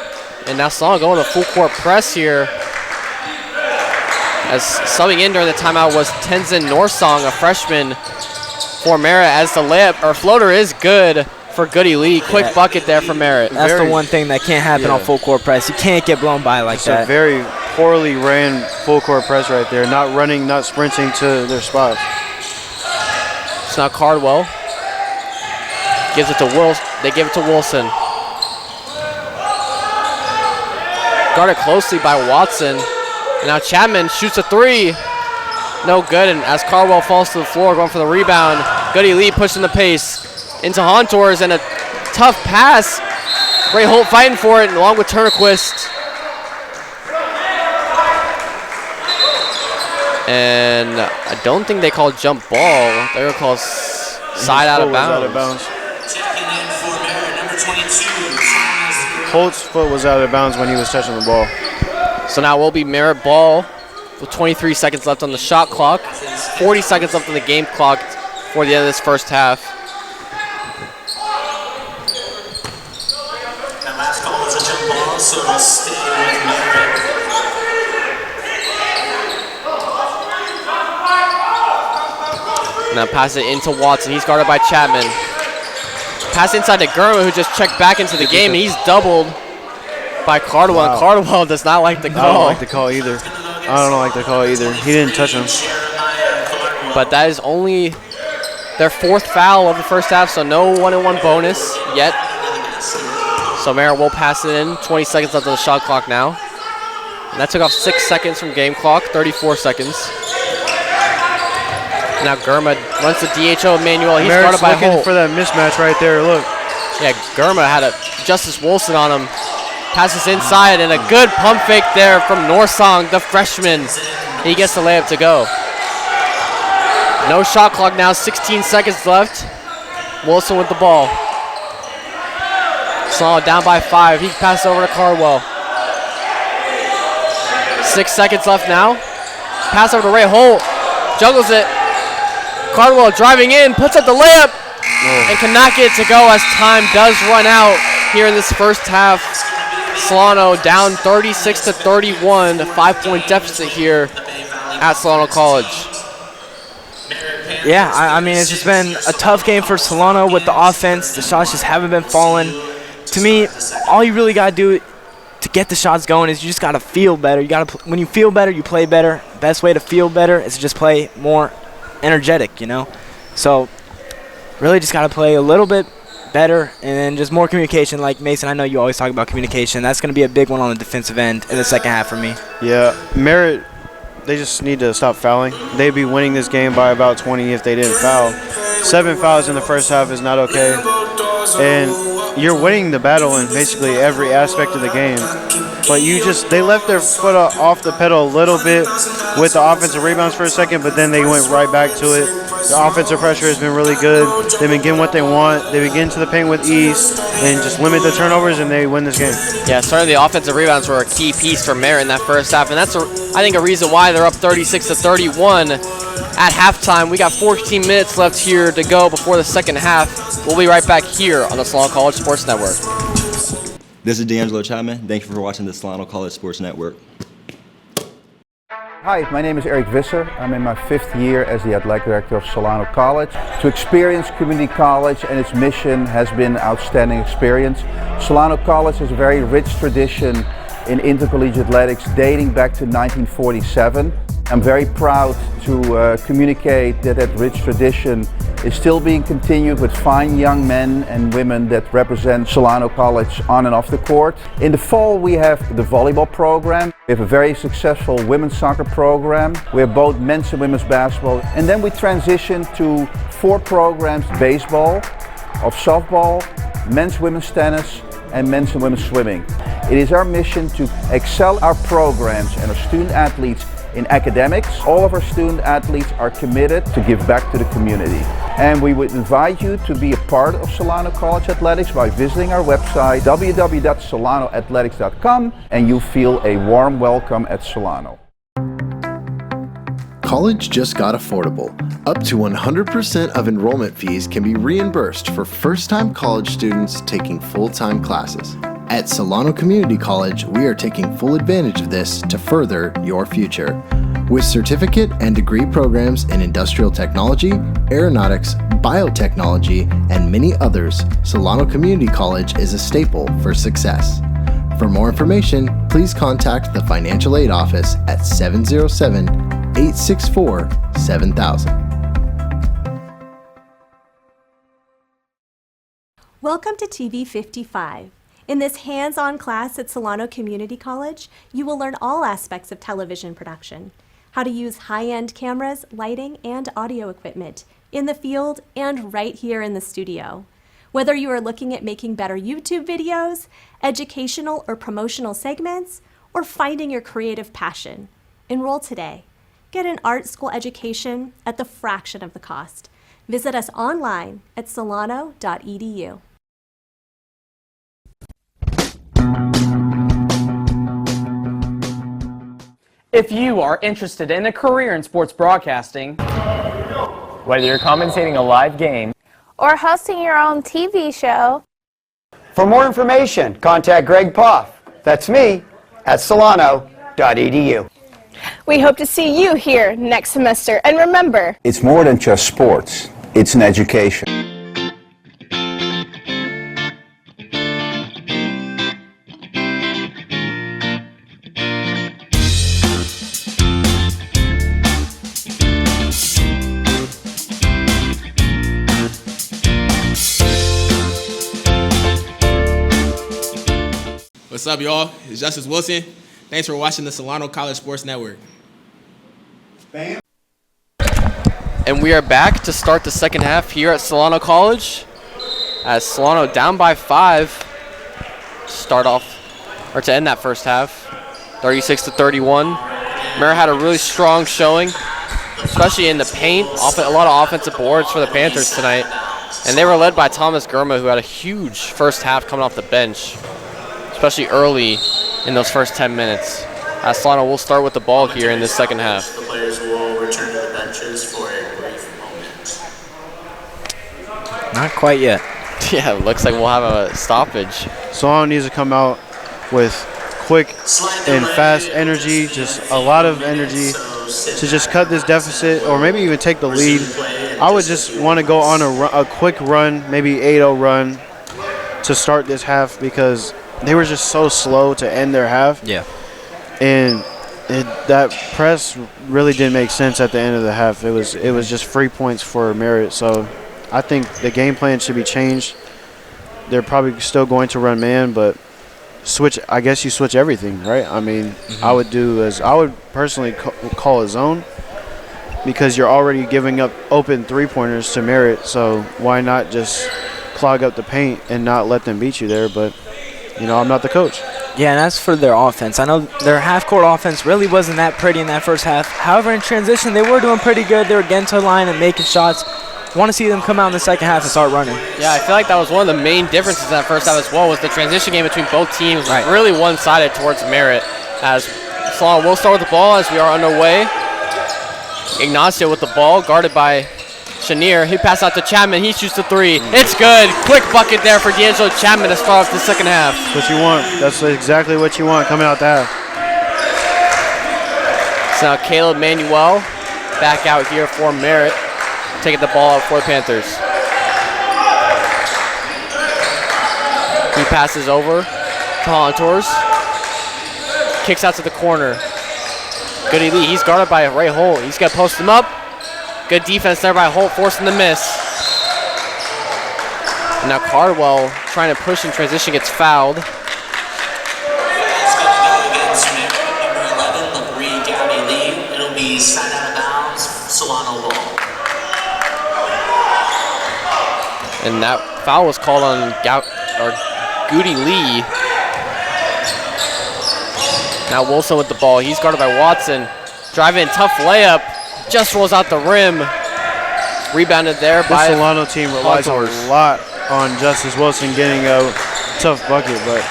And now Solano going to full court press here. As subbing in during the timeout was Tenzin Norsong, a freshman for Merritt, as the layup or floater is good for Goody Lee. Quick bucket there for Merritt. That's the one thing that can't happen on full court press. You can't get blown by like that. It's a very poorly ran full court press right there. Not running, not sprinting to their spots. So now Cardwell gives it to Wilson. They give it to Wilson. Guarded closely by Watson. And now Chapman shoots a three. No good, and as Cardwell falls to the floor going for the rebound, Goody Lee pushing the pace into Hontours, and a tough pass. Ray Holt fighting for it, along with Turnquist. And I don't think they called jump ball. They're going to call side out of bounds. Holt's foot was out of bounds when he was touching the ball. So now will be Merritt ball with 23 seconds left on the shot clock. 40 seconds left on the game clock for the end of this first half. That last call was a jump ball, so it'll stay with Merritt. Now pass it into Watson. He's guarded by Chapman. Pass inside to Gurma, who just checked back into the game, and he's doubled by Cardwell. Wow. And Cardwell does not like the call. I don't like the call either. He didn't touch him. But that is only their fourth foul of the first half, so no 1-on-1 bonus yet. So Merritt will pass it in. 20 seconds left on the shot clock now. And that took off 6 seconds from game clock, 34 seconds. Now Gurma runs the DHO Manuel. He's guarded by looking Holt. for that mismatch right there. Look. Yeah, Gurma had a Justice Wilson on him. Passes inside, and a good pump fake there from Norsong, the freshman. He gets the layup to go. No shot clock now, 16 seconds left. Wilson with the ball. Solano down by 5. He passes over to Cardwell. 6 seconds left now. Pass over to Ray Holt. Juggles it. Cardwell driving in, puts up the layup, and cannot get it to go as time does run out here in this first half. Solano down 36-31, a 5-point deficit here at Solano College. Yeah, I mean, it's just been a tough game for Solano with the offense. The shots just haven't been falling. To me, all you really got to do to get the shots going is you just got to feel better. When you feel better, you play better. Best way to feel better is to just play more energetic, you know? So really just got to play a little bit better and then just more communication. Like Mason, I know you always talk about communication. That's going to be a big one on the defensive end in the second half for me. Yeah, Merritt, they just need to stop fouling. They'd be winning this game by about 20 if they didn't foul. 7 fouls in the first half is not okay. And you're winning the battle in basically every aspect of the game. But they left their foot off the pedal a little bit with the offensive rebounds for a second, but then they went right back to it. The offensive pressure has been really good. They've been getting what they want. They begin to the paint with ease and just limit the turnovers, and they win this game. Yeah, certainly the offensive rebounds were a key piece for Merritt in that first half, and that's, I think, a reason why they're up 36-31 at halftime. We got 14 minutes left here to go before the second half. We'll be right back here on the Solano College Sports Network. This is D'Angelo Chapman. Thank you for watching the Solano College Sports Network. Hi, my name is Eric Visser. I'm in my 5th year as the athletic director of Solano College. To experience community college and its mission has been an outstanding experience. Solano College has a very rich tradition in intercollegiate athletics dating back to 1947. I'm very proud to communicate that rich tradition is still being continued with fine young men and women that represent Solano College on and off the court. In the fall we have the volleyball program. We have a very successful women's soccer program. We have both men's and women's basketball. And then we transition to 4 programs: baseball, of softball, men's women's tennis, and men's and women's swimming. It is our mission to excel our programs and our student athletes in academics. All of our student athletes are committed to give back to the community. And we would invite you to be a part of Solano College Athletics by visiting our website www.solanoathletics.com, and you feel a warm welcome at Solano. college just got affordable. Up to 100% of enrollment fees can be reimbursed for first-time college students taking full-time classes. At Solano Community College, we are taking full advantage of this to further your future. With certificate and degree programs in industrial technology, aeronautics, biotechnology, and many others, Solano Community College is a staple for success. For more information, please contact the Financial Aid Office at 707-864-7000. Welcome to TV 55. In this hands-on class at Solano Community College, you will learn all aspects of television production, how to use high-end cameras, lighting, and audio equipment in the field and right here in the studio. Whether you are looking at making better YouTube videos, educational or promotional segments, or finding your creative passion, enroll today. Get an art school education at the fraction of the cost. Visit us online at solano.edu. If you are interested in a career in sports broadcasting, whether you're commentating a live game or hosting your own TV show, for more information, contact Greg Poff. That's me at solano.edu. We hope to see you here next semester. And remember, It's more than just sports, it's an education. What's up, y'all? It's Justice Wilson. Thanks for watching the Solano College Sports Network. And we are back to start the second half here at Solano College. As Solano down by 5 to end that first half, 36-31. Merritt had a really strong showing, especially in the paint. A lot of offensive boards for the Panthers tonight. And they were led by Thomas Gurma, who had a huge first half coming off the bench, especially early in those first 10 minutes. Solano will start with the ball here in this second half. The players will return to the benches for a brief moment. not quite yet. Yeah, it looks like we'll have a stoppage. Solano needs to come out with quick and fast energy, just a lot of energy to just cut this deficit or maybe even take the lead. I would just want to go on a quick run, maybe 8-0 run to start this half because they were just so slow to end their half. Yeah. And that press really didn't make sense at the end of the half. It was just free points for Merritt. So I think the game plan should be changed. They're probably still going to run man, but I guess you switch everything, right? I mean, I would personally call a zone because you're already giving up open three-pointers to Merritt. So why not just clog up the paint and not let them beat you there? But I'm not the coach. Yeah, and as for their offense, I know their half-court offense really wasn't that pretty in that first half. However, in transition, they were doing pretty good. They were getting to the line and making shots. Want to see them come out in the second half and start running. Yeah, I feel like that was one of the main differences in that first half as well, was the transition game between both teams was really one-sided towards Merritt. As Solano will start with the ball as we are underway. Ignacio with the ball, guarded by Chenier. He passes out to Chapman. He shoots the three. It's good. Quick bucket there for D'Angelo Chapman to start off the second half. That's what you want. That's exactly what you want coming out the half. So now Caleb Manuel back out here for Merritt, taking the ball out for the Panthers. He passes over to Hontours. Kicks out to the corner. Goody Lee. He's guarded by Ray Holt. He's going to post him up. Good defense there by Holt, forcing the miss. And now Cardwell trying to push in transition, gets fouled. It's going to go against number 11, LaBrie Gabby Lee. It'll be side out of bounds, Solano ball. And that foul was called on Goody Lee. Now Wilson with the ball. He's guarded by Watson. Driving, tough layup. Just rolls out the rim. Rebounded there by the Solano team relies a lot on Justice Wilson getting a tough bucket, but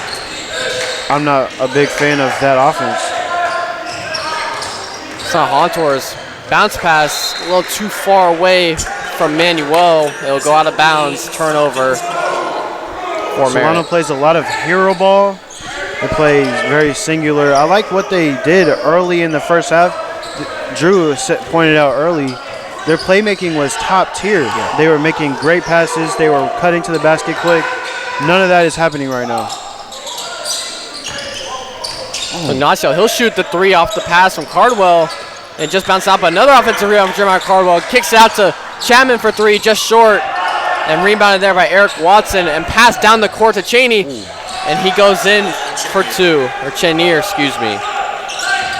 I'm not a big fan of that offense. So Hontours Bounce pass a little too far away from Manuel. It'll go out of bounds. Turnover for Solano Merritt. plays a lot of hero ball. They play very singular. I like what they did early in the first half. Drew pointed out early, their playmaking was top tier. Yeah. They were making great passes. They were cutting to the basket quick. None of that is happening right now. Ignacio, he'll shoot the 3 off the pass from Cardwell and just bounce out. But another offensive rebound from Jeremiah Cardwell. Kicks it out to Chapman for 3, just short. And rebounded there by Eric Watson and passed down the court to Cheney. And he goes in for 2, or Chenier, excuse me.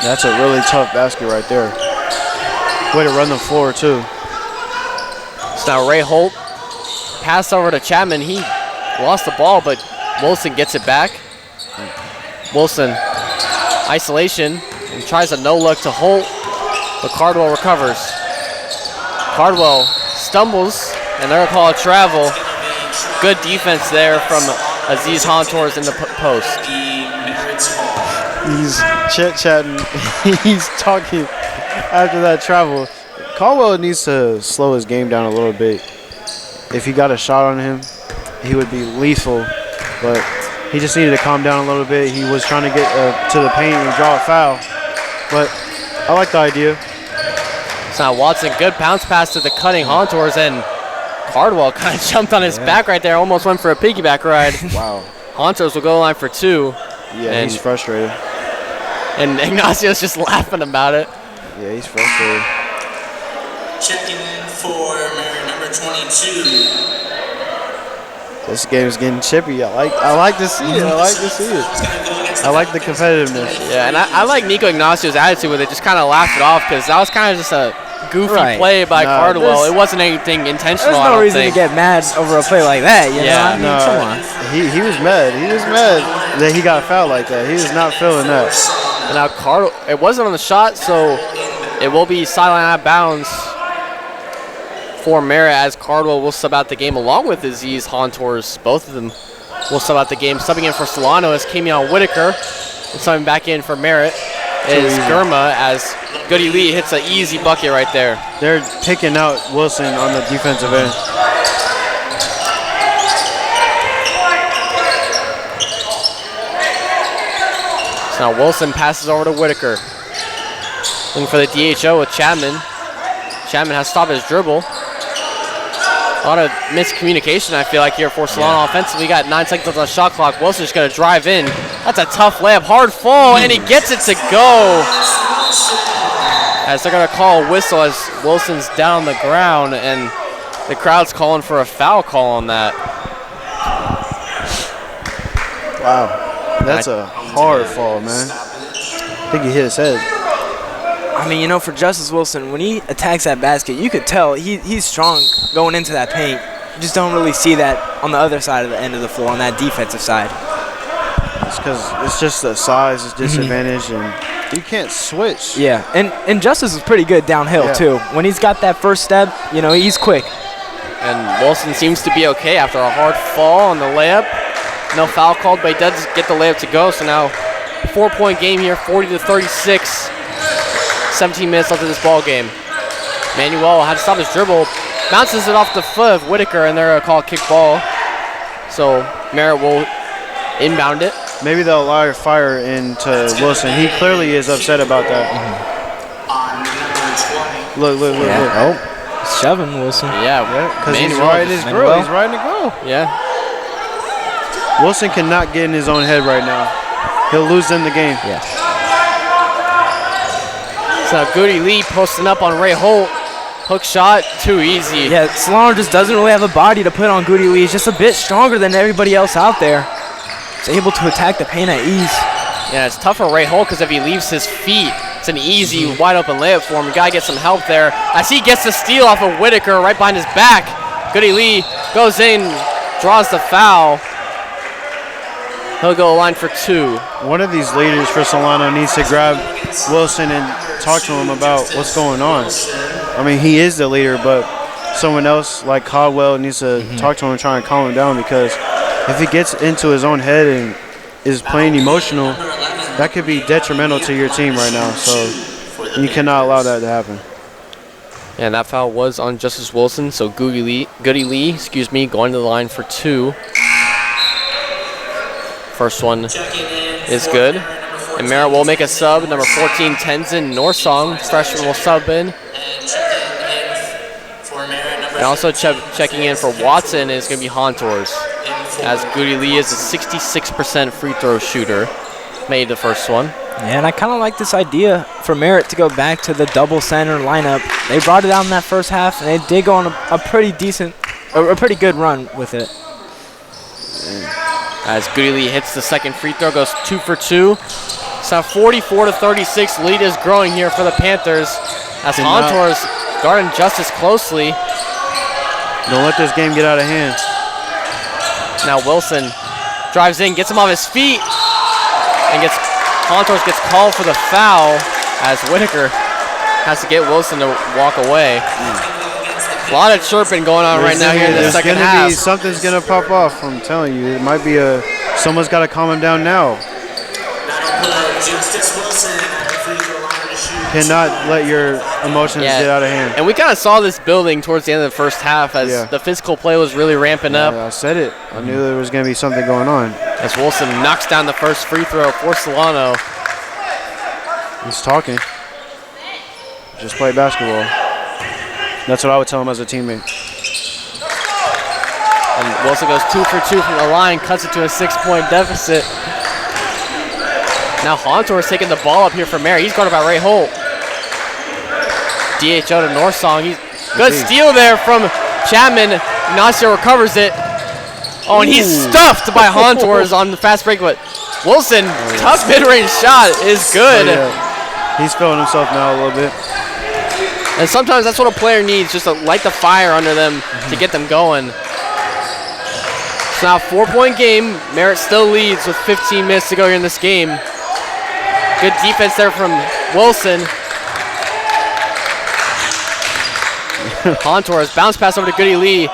That's a really tough basket right there. Way to run the floor, too. So now Ray Holt, pass over to Chapman. He lost the ball, but Wilson gets it back. Wilson, isolation, and tries a no-look to Holt, but Cardwell recovers. Cardwell stumbles, and they're going to call a travel. Good defense there from Aziz Hontours in the post. He's chit-chatting. He's talking after that travel. Caldwell needs to slow his game down a little bit. If he got a shot on him, he would be lethal. But he just needed to calm down a little bit. He was trying to get to the paint and draw a foul. But I like the idea. So now Watson, good bounce pass to the cutting Hontours, and Cardwell kind of jumped on his back right there, almost went for a piggyback ride. Wow. Hontours will go to the line for 2. Yeah, and he's frustrated. And Ignacio's just laughing about it. Yeah, he's frustrated. Checking in for Merritt, number 22. This game's getting chippy. I like to see it. I like the competitiveness. Yeah, and I like Nico Ignacio's attitude with it. Just kind of laughed it off because that was kind of just a goofy play by Cardwell. It wasn't anything intentional. There's no reason to get mad over a play like that. You know? I mean, come on. He was mad. He was mad that he got fouled like that. He was not feeling that. And now Cardwell, it wasn't on the shot, so it will be sideline out of bounds for Merritt as Cardwell will sub out the game along with Aziz Hontours. Both of them will sub out the game. Subbing in for Solano is Kamion Whitaker. And subbing back in for Merritt is Gurma as Goody Lee hits an easy bucket right there. They're picking out Wilson on the defensive end. So now Wilson passes over to Whitaker. Looking for the DHO with Chapman. Chapman has stopped his dribble. A lot of miscommunication, I feel like, here for Solano offensively. We got 9 seconds left on the shot clock. Wilson's going to drive in. That's a tough layup. Hard fall, and he gets it to go. As they're going to call a whistle as Wilson's down on the ground, and the crowd's calling for a foul call on that. Wow. That's a hard fall, man. I think he hit his head. I mean, you know, for Justice Wilson, when he attacks that basket, you could tell he's strong going into that paint. You just don't really see that on the other side of the end of the floor, on that defensive side. It's because it's just the size is disadvantage, and you can't switch. Yeah, and Justice is pretty good downhill, too. When he's got that first step, you know, he's quick. And Wilson seems to be okay after a hard fall on the layup. No foul called, but he does get the layup to go. So now 4-point game here, 40-36. 17 minutes left of this ball game. Manuel had to stop his dribble, bounces it off the foot of Whitaker, and they're going to call a kick ball. So Merritt will inbound it. Maybe they'll allow fire into Wilson. He clearly is upset about that. Look. Oh, shoving Wilson. Yeah, because he's riding his grill. He's riding the grill. Yeah. Wilson cannot get in his own head right now. He'll lose them the game. Yeah. So Goody Lee posting up on Ray Holt. Hook shot, too easy. Yeah, Solano just doesn't really have a body to put on Goody Lee. He's just a bit stronger than everybody else out there. He's able to attack the paint at ease. Yeah, it's tough for Ray Holt because if he leaves his feet, it's an easy, wide open layup for him. You got to get some help there. As he gets the steal off of Whitaker right behind his back. Goody Lee goes in, draws the foul. He'll go line for 2. One of these leaders for Solano needs to grab Wilson and talk to him about what's going on. I mean, he is the leader, but someone else like Caldwell needs to talk to him and try and calm him down, because if he gets into his own head and is playing emotional, that could be detrimental to your team right now. So you cannot allow that to happen. And that foul was on Justice Wilson, so Goody Lee, going to the line for 2. First one is good. And Merritt will make a sub. Number 14, Tenzin Norsong, freshman, will sub in. And also checking in for Watson is going to be Hontors, as Goody Lee is a 66% free throw shooter. Made the first one. Yeah, and I kind of like this idea for Merritt to go back to the double center lineup. They brought it out in that first half, and they did go on a pretty good run with it. As Goody Lee hits the second free throw, goes 2 for 2. So 44-36, lead is growing here for the Panthers, as Hontors guarding Justice closely. Don't let this game get out of hand. Now Wilson drives in, gets him off his feet, and Hontors gets called for the foul, as Whitaker has to get Wilson to walk away. A lot of chirping going on right now here in the second half. Something's gonna pop off. I'm telling you, it might be someone's got to calm him down now. Cannot let your emotions get out of hand. And we kind of saw this building towards the end of the first half as the physical play was really ramping up. I said it. I knew there was going to be something going on. As Wilson knocks down the first free throw for Solano. He's talking. Just play basketball. That's what I would tell him as a teammate. And Wilson goes 2 for 2 from the line, cuts it to a 6-point deficit. Now Hontor is taking the ball up here for Merritt. He's guarded by Ray Holt. DHO to Norsong. Good steal there from Chapman. Ignacio recovers it. Oh, and he's stuffed by Hontors on the fast break, but Wilson, tough mid-range shot is good. He's feeling himself now a little bit. And sometimes that's what a player needs, just to light the fire under them to get them going. It's now a 4-point game. Merritt still leads with 15 minutes to go here in this game. Good defense there from Wilson. Hontors bounce pass over to Goody Lee.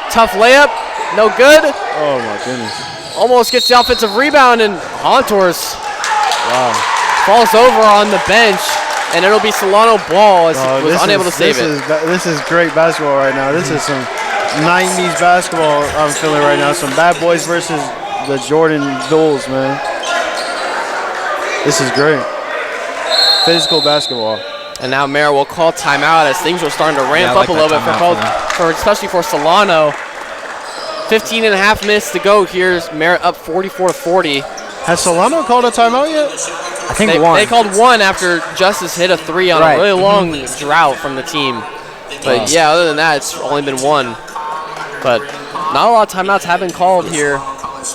Tough layup, no good. Oh my goodness. Almost gets the offensive rebound, and Hontors falls over on the bench, and it'll be Solano ball as he was unable to save it. This is great basketball right now. This is some 90s basketball I'm feeling right now. Some Bad Boys versus the Jordan Bulls, man. This is great. Physical basketball. And now Merritt will call timeout as things are starting to ramp up a little bit especially for Solano. 15 and a half minutes to go. Here's Merritt up 44-40. Has Solano called a timeout yet? I think one. They called one after Justice hit a 3 on a really long drought from the team. But yeah, other than that, it's only been one. But not a lot of timeouts have been called here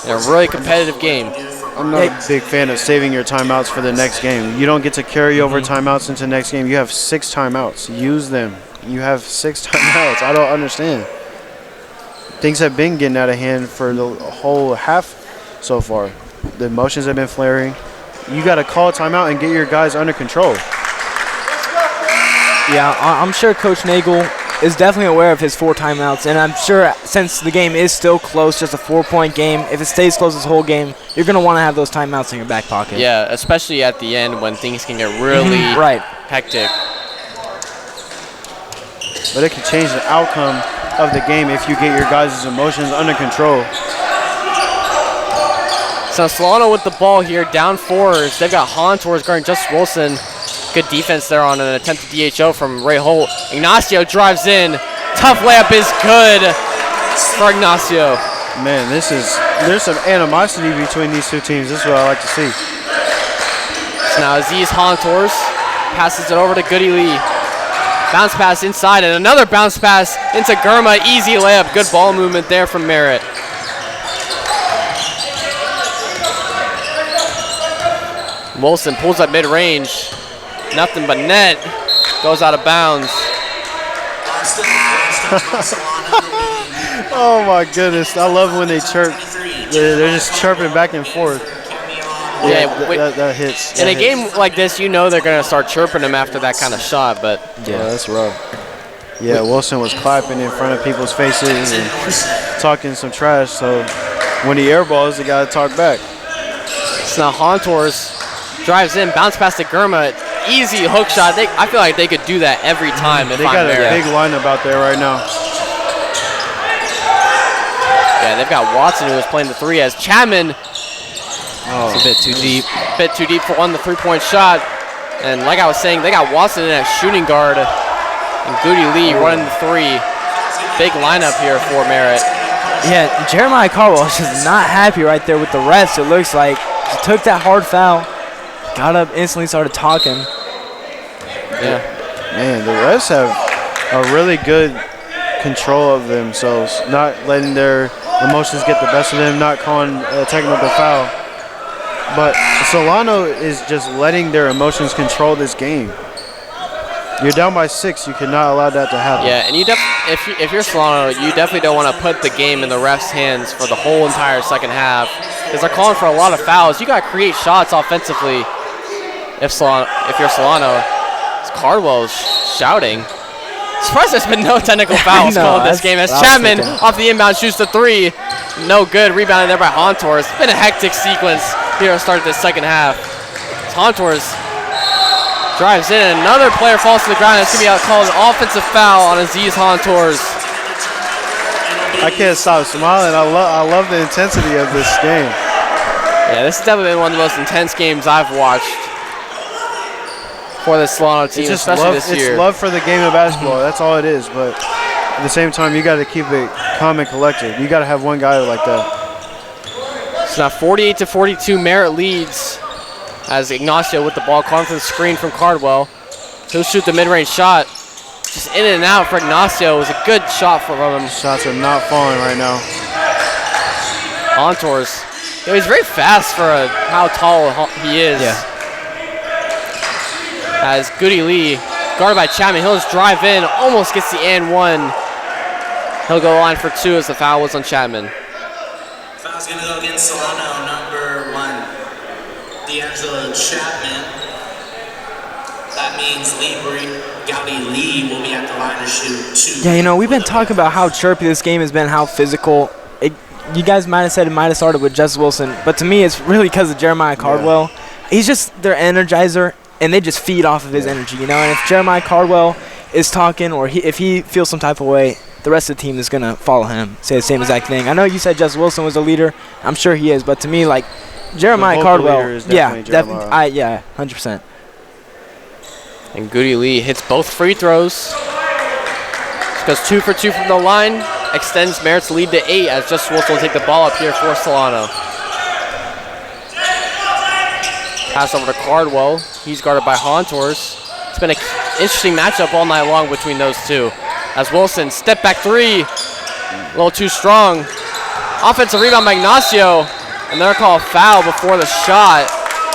in a really competitive game. I'm not a big fan of saving your timeouts for the next game. You don't get to carry over timeouts into the next game. You have 6 timeouts. Use them. You have 6 timeouts. I don't understand. Things have been getting out of hand for the whole half so far. The emotions have been flaring. You got to call a timeout and get your guys under control. Yeah, I'm sure Coach Nagel is definitely aware of his 4 timeouts, and I'm sure since the game is still close, just a 4-point game, if it stays close this whole game, you're going to want to have those timeouts in your back pocket. Yeah, especially at the end when things can get really hectic. But it can change the outcome of the game if you get your guys' emotions under control. So Solano with the ball here, down 4s. They've got Hontors guarding Justice Wilson. Good defense there on an attempted DHO from Ray Holt. Ignacio drives in. Tough layup is good for Ignacio. Man, there's some animosity between these two teams. This is what I like to see. So now Aziz Hontors passes it over to Goody Lee. Bounce pass inside and another bounce pass into Gurma. Easy layup. Good ball movement there from Merritt. Wilson pulls up mid-range. Nothing but net. Goes out of bounds. Oh my goodness. I love when they chirp. They're just chirping back and forth. Yeah, that hits. In a game like this, you know they're going to start chirping him after that kind of shot, but yeah, that's rough. Yeah, Wilson was clapping in front of people's faces and talking some trash, so when he airballs, they got to talk back. So now Hontors drives in, bounce pass to Gurma. easy hook shot. I feel like they could do that every time. They got a big lineup out there right now. Yeah, they've got Watson who is playing the 3 as Chapman. It's a bit too deep. Bit too deep for the 3-point shot. And like I was saying, they got Watson in at shooting guard. And Goody Lee running the 3. Big lineup here for Merritt. Yeah, Jeremiah Caldwell is just not happy right there with the refs. It looks like he took that hard foul, got up instantly, started talking. Yeah. Man, the refs have a really good control of themselves, not letting their emotions get the best of them, not calling a technical foul. But Solano is just letting their emotions control this game. You're down by 6. You cannot allow that to happen. Yeah, and if you're Solano, you definitely don't want to put the game in the refs' hands for the whole entire second half because they're calling for a lot of fouls. You got to create shots offensively. If you're Solano, Cardwell's shouting. Surprised there's been no technical fouls called in this game as Chapman off the inbound shoots the 3. No good. Rebounded there by Hontours. It's been a hectic sequence here to start this second half. Hontours drives in, and another player falls to the ground. It's going to be called an offensive foul on Aziz Hontours. I can't stop smiling. I love the intensity of this game. Yeah, this has definitely been one of the most intense games I've watched for the Solano team, especially this year. It's love for the game of basketball. That's all it is. But at the same time, you got to keep it calm and collected. You got to have one guy like that. So now 48-42, Merritt leads as Ignacio with the ball calling for the screen from Cardwell. He'll shoot the mid-range shot. Just in and out for Ignacio. It was a good shot from him. Shots are not falling right now. Hontours. He's very fast for how tall he is. Yeah. As Goody Lee, guarded by Chapman, he'll just drive in, almost gets the and 1. He'll go line for 2 as the foul was on Chapman. Foul's going to go against Solano, number 1, D'Angelo Chapman. That means Gowdy Lee will be at the line to shoot 2. Yeah, you know, we've been talking about how chirpy this game has been, how physical. You guys might have said it might have started with Justice Wilson, but to me it's really because of Jeremiah Cardwell. Yeah. He's just their energizer, and they just feed off of his energy, you know. And if Jeremiah Cardwell is talking or if he feels some type of way, the rest of the team is going to follow him, say the same exact thing. I know you said Justice Wilson was a leader. I'm sure he is, but to me, like, Jeremiah Cardwell, definitely, 100%. And Goody Lee hits both free throws. Goes 2 for 2 from the line. Extends Merritt's lead to 8 as Justice Wilson will take the ball up here for Solano. Pass over to Cardwell. He's guarded by Hontours. It's been an interesting matchup all night long between those two. As Wilson, step back 3. A little too strong. Offensive rebound by Ignacio. And they're called foul before the shot.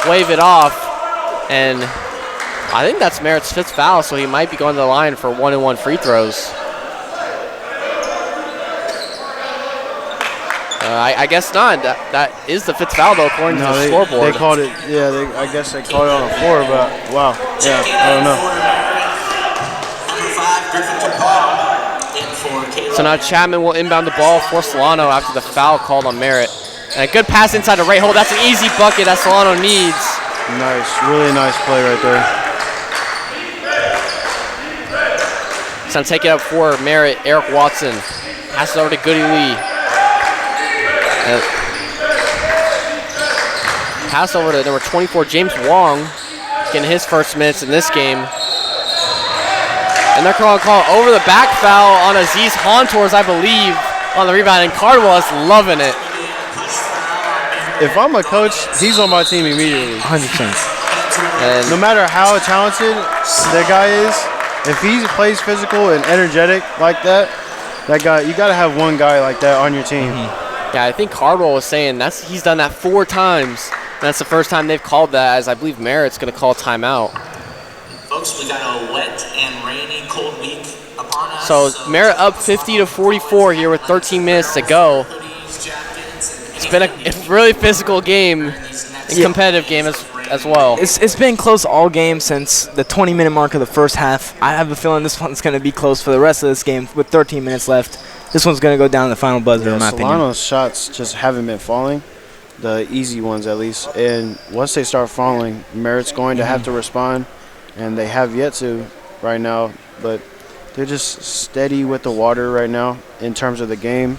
Wave it off. And I think that's Merritt's 5th foul, so he might be going to the line for 1-and-1 free throws. I guess not. That is the 5th foul, though, according to the scoreboard. They called it, I guess they called it on the floor, but wow. Yeah, I don't know. So now Chapman will inbound the ball for Solano after the foul called on Merritt. And a good pass inside the right hole. That's an easy bucket that Solano needs. Nice, really nice play right there. So now take it up for Merritt, Eric Watson. Passes over to Goody Lee. Pass over to number 24, James Wong, getting his first minutes in this game. And they're calling over the back foul on Aziz Hontours, I believe, on the rebound, and Cardwell is loving it. If I'm a coach, he's on my team immediately. 100%. And no matter how talented the guy is, if he plays physical and energetic like that guy, you got to have one guy like that on your team. Yeah, I think Cardwell was saying he's done that 4 times. And that's the first time they've called that, as I believe Merritt's going to call timeout. Folks, we got a wet and rainy, cold week upon us. So Merritt up 50-44 here with 13 minutes to go. It's been a really physical game, a competitive game as well. It's been close all game since the 20-minute mark of the first half. I have a feeling this one's going to be close for the rest of this game with 13 minutes left. This one's going to go down to the final buzzer, in my opinion. Solano's shots just haven't been falling, the easy ones at least. And once they start falling, Merritt's going to have to respond. and they have yet to right now, but they're just steady with the water right now in terms of the game,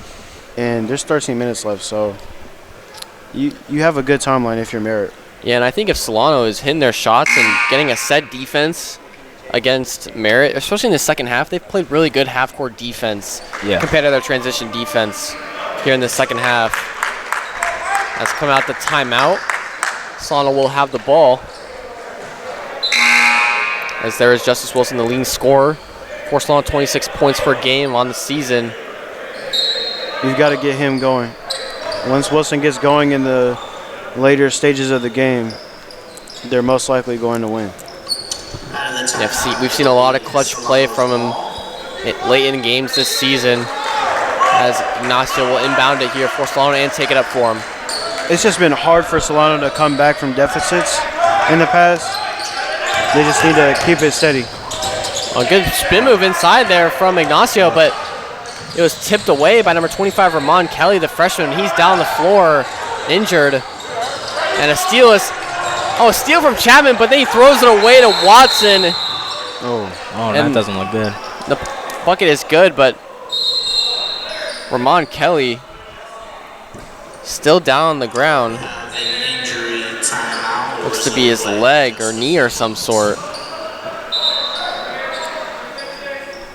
and there's 13 minutes left, so you have a good timeline if you're Merritt. Yeah, and I think if Solano is hitting their shots and getting a set defense against Merritt, especially in the second half, they've played really good half-court defense compared to their transition defense here in the second half. That's coming out the timeout. Solano will have the ball. As there is Justice Wilson, the leading scorer. For Solano, 26 points per game on the season. You've got to get him going. Once Wilson gets going in the later stages of the game, they're most likely going to win. Yeah, we've seen a lot of clutch play from him late in games this season, as Ignacio will inbound it here for Solano and take it up for him. It's just been hard for Solano to come back from deficits in the past. They just need to keep it steady. A good spin move inside there from Ignacio, but it was tipped away by number 25, Ramon Kelly, the freshman. He's down the floor, injured. And a steal is, a steal from Chapman, but then he throws it away to Watson. That doesn't look good. The bucket is good, but Ramon Kelly still down on the ground. Looks to be his leg or knee or some sort.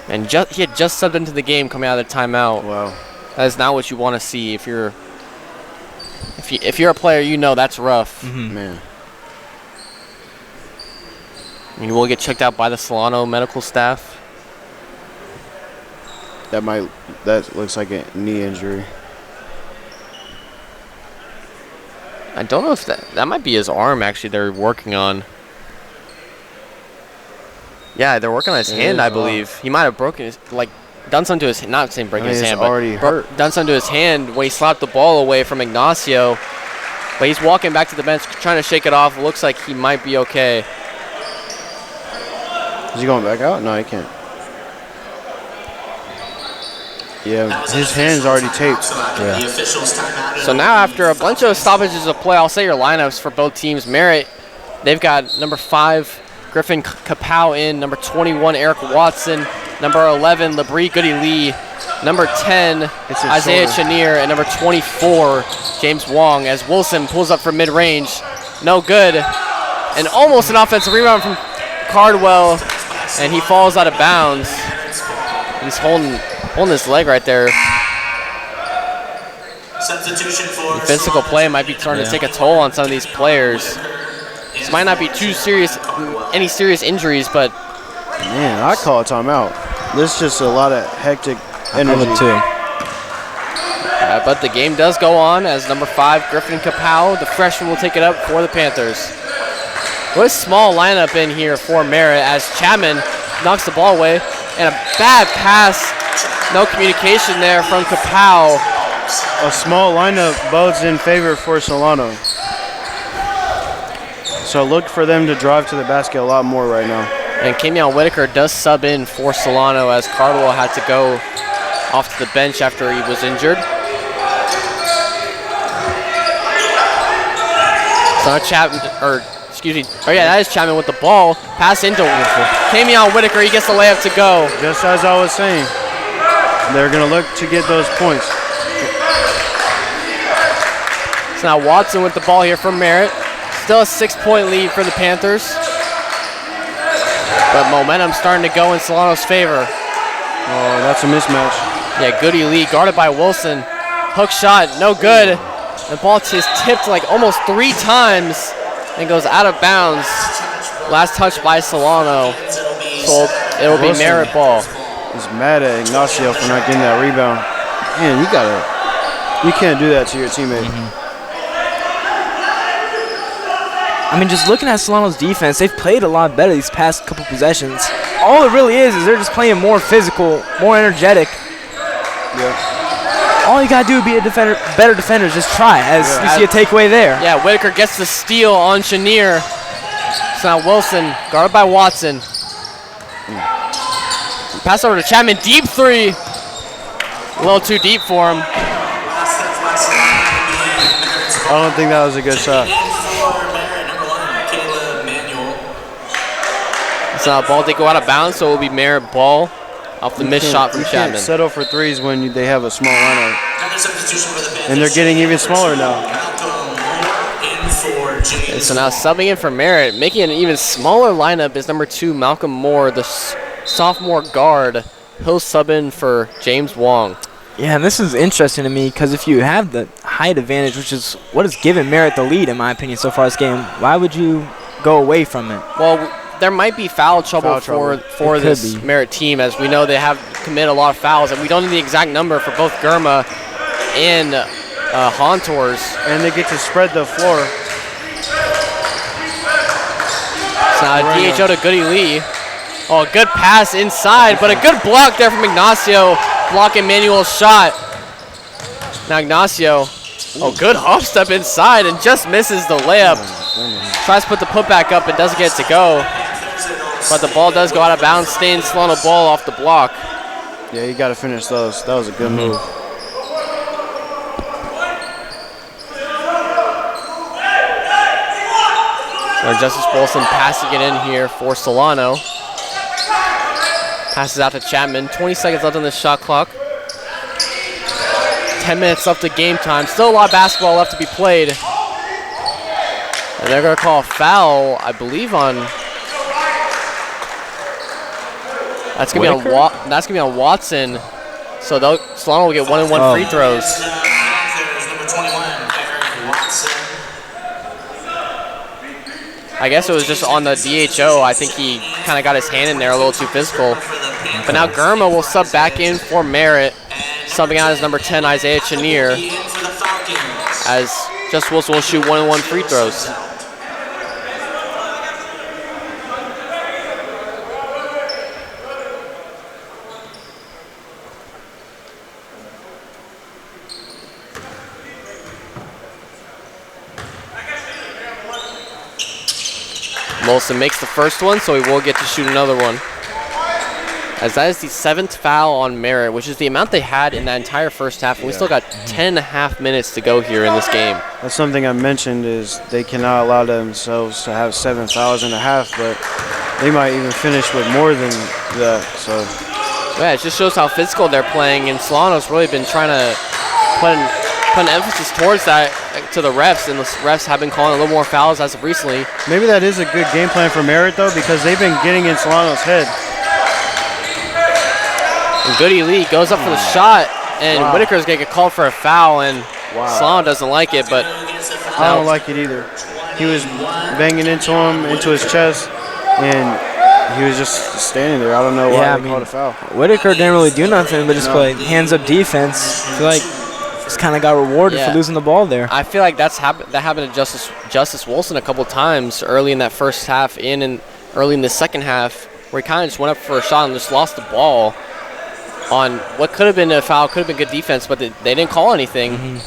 And he had just subbed into the game coming out of the timeout. Wow. That is not what you want to see. If you're a player, you know that's rough. Man. I mean, will get checked out by the Solano medical staff. That looks like a knee injury. I don't know if that might be his arm, actually, they're working on. Yeah, they're working on his hand, I believe. He might have broken his, done something to his, not saying breaking his hand, but done something to his hand when he slapped the ball away from Ignacio. But he's walking back to the bench, trying to shake it off. It looks like he might be okay. Is he going back out? No, he can't. Yeah, his hand's already taped. So now after a bunch of stoppages of play, I'll say your lineups for both teams. Merritt, they've got number 5, Griffin Kapow in, number 21, Eric Watson, number 11, Labrie Goody Lee, number 10, Isaiah Chenier, and number 24, James Wong, as Wilson pulls up from mid-range. No good. And almost an offensive rebound from Cardwell, and he falls out of bounds. He's holding his leg right there. Substitution for Physical play might be starting to take a toll on some of these players. This might not be any serious injuries, but man, I call a timeout. This is just a lot of hectic energy. But the game does go on as number 5, Griffin Kapow, the freshman, will take it up for the Panthers. What a small lineup in here for Merritt as Chapman knocks the ball away, and a bad pass. No communication there from Kapow. A small lineup bodes in favor for Solano. So look for them to drive to the basket a lot more right now. And Kenyon Whitaker does sub in for Solano as Cardwell had to go off to the bench after he was injured. So Chapman, that is Chapman with the ball. Pass into Kenyon Whitaker. He gets the layup to go. Just as I was saying, they're going to look to get those points. So now Watson with the ball here from Merritt. Still a 6-point lead for the Panthers. But momentum starting to go in Solano's favor. Oh, that's a mismatch. Yeah, Goody Lee guarded by Wilson. Hook shot, no good. The ball is tipped like almost 3 times and goes out of bounds. Last touch by Solano. So it will be Merritt ball. He's mad at Ignacio for not getting that rebound. Man, you can't do that to your teammate. I mean, just looking at Solano's defense, they've played a lot better these past couple possessions. All it really is they're just playing more physical, more energetic. Yeah. All you gotta do to be a better defender is just try, as you see a takeaway there. Yeah, Whitaker gets the steal on Chenier. So now Wilson, guarded by Watson. Pass over to Chapman, deep 3. A little too deep for him. I don't think that was a good shot. So now ball did go out of bounds, so it will be Merritt ball off the missed shot from You Chapman. can't settle for threes when they have a small lineup. Another substitution for the Panthers. And they're getting even smaller now. In for James. And so now subbing in for Merritt, making an even smaller lineup is number 2, Malcolm Moore, the sophomore guard. He'll sub in for James Wong. Yeah, and this is interesting to me because if you have the height advantage, which is what has given Merritt the lead, in my opinion, so far this game, why would you go away from it? Well, there might be foul trouble for this Merritt team, as we know they have committed a lot of fouls, and we don't know the exact number for both Gurma and Hontours. And they get to spread the floor. So now DHO to Goody Lee. Oh, a good pass inside, but a good block there from Ignacio, blocking Manuel's shot. Now Ignacio, good hop step inside and just misses the layup. Tries to put the putback up and doesn't get it to go. But the ball does go out of bounds, staying Solano ball off the block. Yeah, you got to finish those. That was a good move. So Justice Bolson passing it in here for Solano. Passes out to Chapman. 20 seconds left on the shot clock. 10 minutes left of game time. Still a lot of basketball left to be played. And they're going to call a foul, I believe, on... That's going to be on Watson. So Solano will get 1-and-1 free throws. Number 21, Eric Watson. I guess it was just on the DHO. I think he kind of got his hand in there a little too physical. But now Gurma will sub back in for Merritt, subbing out as number 10, Isaiah Chenier, as Just Wilson will shoot 1-and-1 free throws. Molson makes the first one, so he will get to shoot another one. As that is the 7th foul on Merritt, which is the amount they had in that entire first half. And we still got 10.5 minutes to go here in this game. That's something I mentioned, is they cannot allow themselves to have 7 fouls in a half, but they might even finish with more than that. So yeah, it just shows how physical they're playing, and Solano's really been trying to put an emphasis towards that to the refs, and the refs have been calling a little more fouls as of recently. Maybe that is a good game plan for Merritt, though, because they've been getting in Solano's head. And Goody Lee goes up for the shot, and Whitaker's going to get called for a foul, and Solano doesn't like it, but I don't like it either. He was banging into him, into his chest, and he was just standing there. I don't know why they called a foul. Whitaker didn't really do nothing but just play hands-up defense. I feel like just kind of got rewarded for losing the ball there. I feel like that happened to Justice Wilson a couple times early in that first half and early in the second half, where he kind of just went up for a shot and just lost the ball on what could have been a foul, could have been good defense, but they didn't call anything.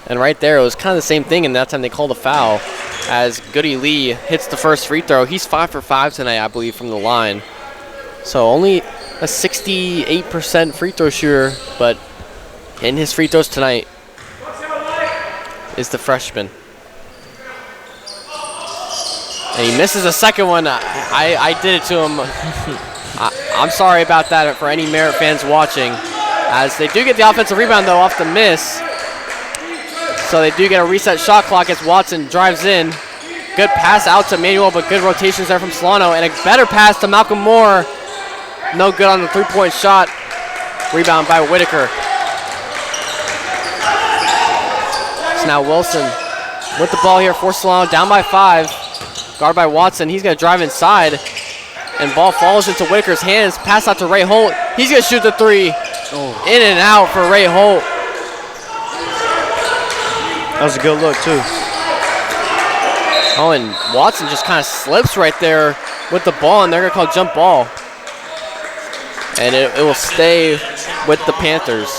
And right there, it was kind of the same thing, and that time they called a foul as Goody Lee hits the first free throw. He's 5 for 5 tonight, I believe, from the line. So only a 68% free throw shooter, but in his free throws tonight is the freshman. And he misses a second one. I did it to him. I'm sorry about that for any Merritt fans watching, as they do get the offensive rebound, though, off the miss. So they do get a reset shot clock as Watson drives in. Good pass out to Manuel, but good rotations there from Solano, and a better pass to Malcolm Moore. No good on the three-point shot. Rebound by Whitaker. So now Wilson with the ball here for Solano, down by 5. Guard by Watson. He's going to drive inside, and ball falls into Whitaker's hands. Pass out to Ray Holt. He's going to shoot the three. In and out for Ray Holt. That was a good look, too. Oh, and Watson just kind of slips right there with the ball, and they're going to call jump ball. And it will stay with the Panthers.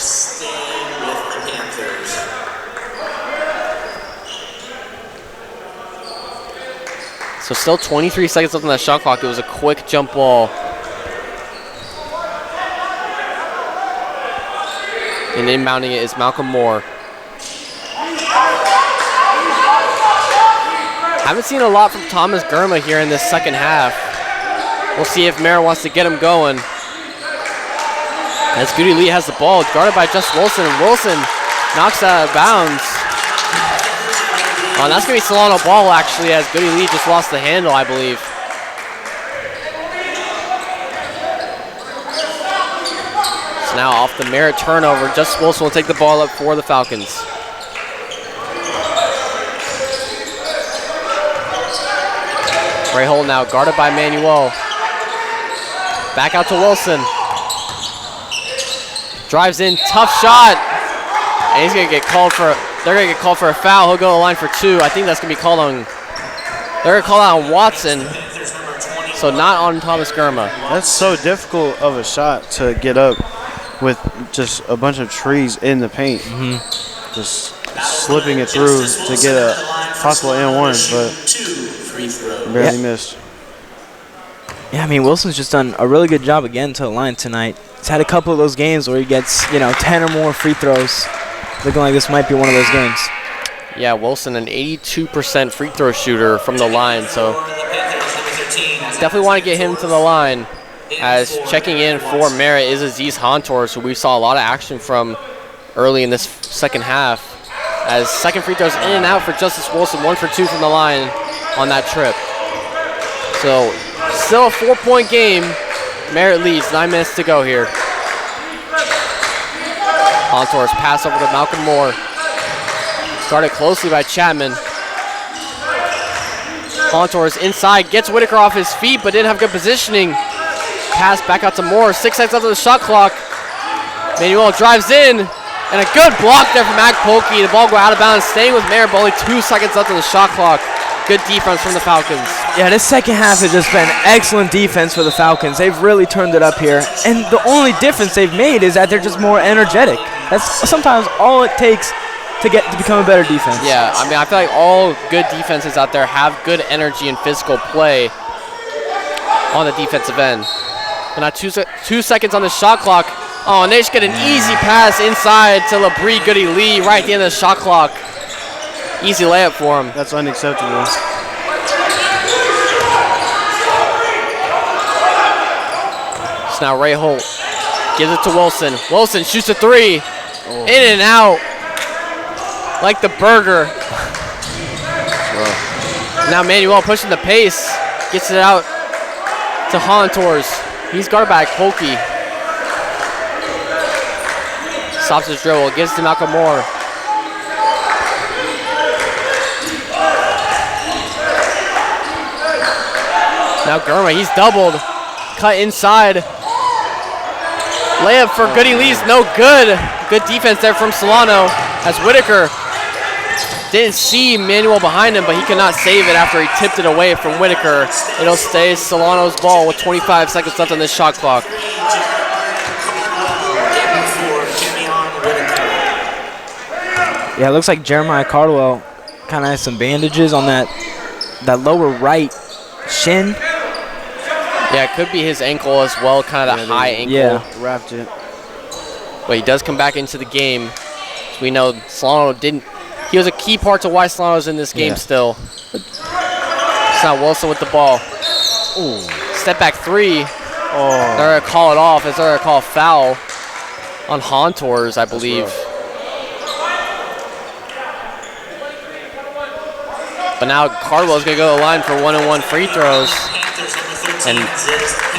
So still 23 seconds left on that shot clock. It was a quick jump ball. And inbounding it is Malcolm Moore. Haven't seen a lot from Thomas Gurma here in this second half. We'll see if Merritt wants to get him going. As Goody Lee has the ball, it's guarded by Just Wilson. Wilson knocks it out of bounds. Oh, and that's going to be Solano ball, actually, as Goody Lee just lost the handle, I believe. So now off the Merritt turnover, Just Wilson will take the ball up for the Falcons. Ray Holt now guarded by Manuel. Back out to Wilson. Drives in, tough shot. And he's gonna get called for, they're gonna get called for a foul. He'll go to the line for 2. I think that's gonna be called on, they're gonna call that on Watson. So not on Thomas Gurma. That's so difficult of a shot to get up with just a bunch of trees in the paint. Just slipping it through to get a possible and-one, but barely missed. Yeah, I mean, Wilson's just done a really good job of getting to the line tonight. He's had a couple of those games where he gets, 10 or more free throws. Looking like this might be one of those games. Yeah, Wilson, an 82% free throw shooter from the line, so definitely want to get him to the line. As checking in for Merritt is Aziz Hontours, who we saw a lot of action from early in this second half. As second free throws in and out for Justice Wilson, 1 for 2 from the line on that trip. So still a 4-point game. Merritt leads, 9 minutes to go here. Hontours pass over to Malcolm Moore. Guarded closely by Chapman. Hontours inside, gets Whitaker off his feet, but didn't have good positioning. Pass back out to Moore, 6 seconds after the shot clock. Manuel drives in, and a good block there from Mac Polkey. The ball go out of bounds, staying with Merritt, but only 2 seconds left on the shot clock. Good defense from the Falcons. Yeah, this second half has just been excellent defense for the Falcons. They've really turned it up here. And the only difference they've made is that they're just more energetic. That's sometimes all it takes to become a better defense. Yeah, I mean, I feel like all good defenses out there have good energy and physical play on the defensive end. But now 2 seconds on the shot clock. Oh, and they just get an easy pass inside to LeBrie Goody Lee right at the end of the shot clock. Easy layup for him. That's unacceptable. So now Ray Holt gives it to Wilson. Wilson shoots a 3. In and out. Like the burger. Now Manuel pushing the pace. Gets it out to Hontours. He's guarded by Polkey. Stops his dribble. Gives it to Malcolm Moore. Now Gurma, he's doubled. Cut inside. Layup for Goody Lee's no good. Good defense there from Solano as Whitaker didn't see Manuel behind him, but he could not save it after he tipped it away from Whitaker. It'll stay Solano's ball with 25 seconds left on this shot clock. Yeah, it looks like Jeremiah Cardwell kind of has some bandages on that lower right shin. Yeah, it could be his ankle as well, kind of the high ankle. Yeah. Wrapped it. But he does come back into the game. So we know Solano didn't. He was a key part to why Solano's in this game still. It's now Wilson with the ball. Ooh. Step back 3. They're going to call it off. They're going to call a foul on Hontours, I believe. But now Cardwell's going to go to the line for 1-and-1 free throws. And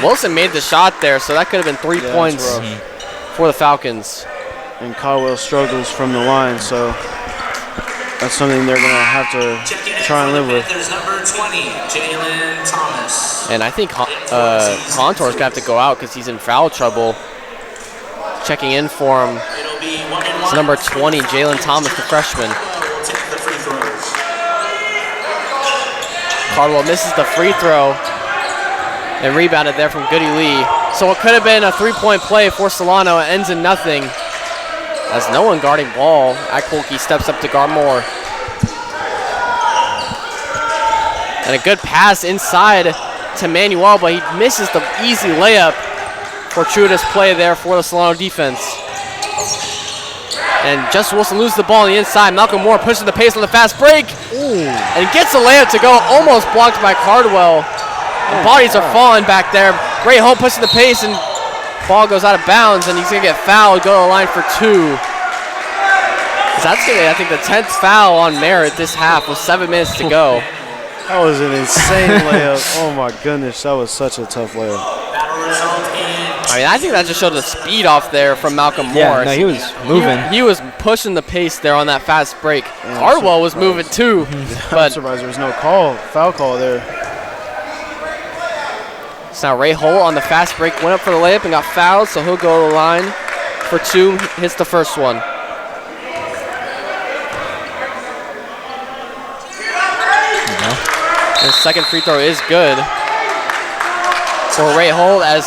Wilson made the shot there, so that could have been 3 points for the Falcons. And Caldwell struggles from the line, so that's something they're going to have to try and live with. And I think Hontours going to have to go out because he's in foul trouble. Checking in for him, it's number 20, Jalen Thomas, the freshman. Cardwell misses the free throw and rebounded there from Goody Lee. So it could have been a 3-point play for Solano. It ends in nothing as no one guarding ball. Akolke steps up to guard Moore. And a good pass inside to Manuel, but he misses the easy layup. Fortuitous play there for the Solano defense. And Justin Wilson loses the ball on the inside. Malcolm Moore pushes the pace on the fast break. And gets the layup to go, almost blocked by Cardwell. Bodies are falling back there. Ray Holt pushing the pace, and ball goes out of bounds, and he's going to get fouled, go to the line for 2. So that's going to be, I think, the 10th foul on Merritt this half with 7 minutes to go. That was an insane layup. Oh, my goodness. That was such a tough layup. I mean, I think that just showed the speed off there from Malcolm Moore. Yeah, no, he was moving. He was pushing the pace there on that fast break. Cardwell was moving too. I'm surprised there was no foul call there. So now Ray Holt on the fast break went up for the layup and got fouled, so he'll go to the line for 2. Hits the first one. His second free throw is good for Ray Holt as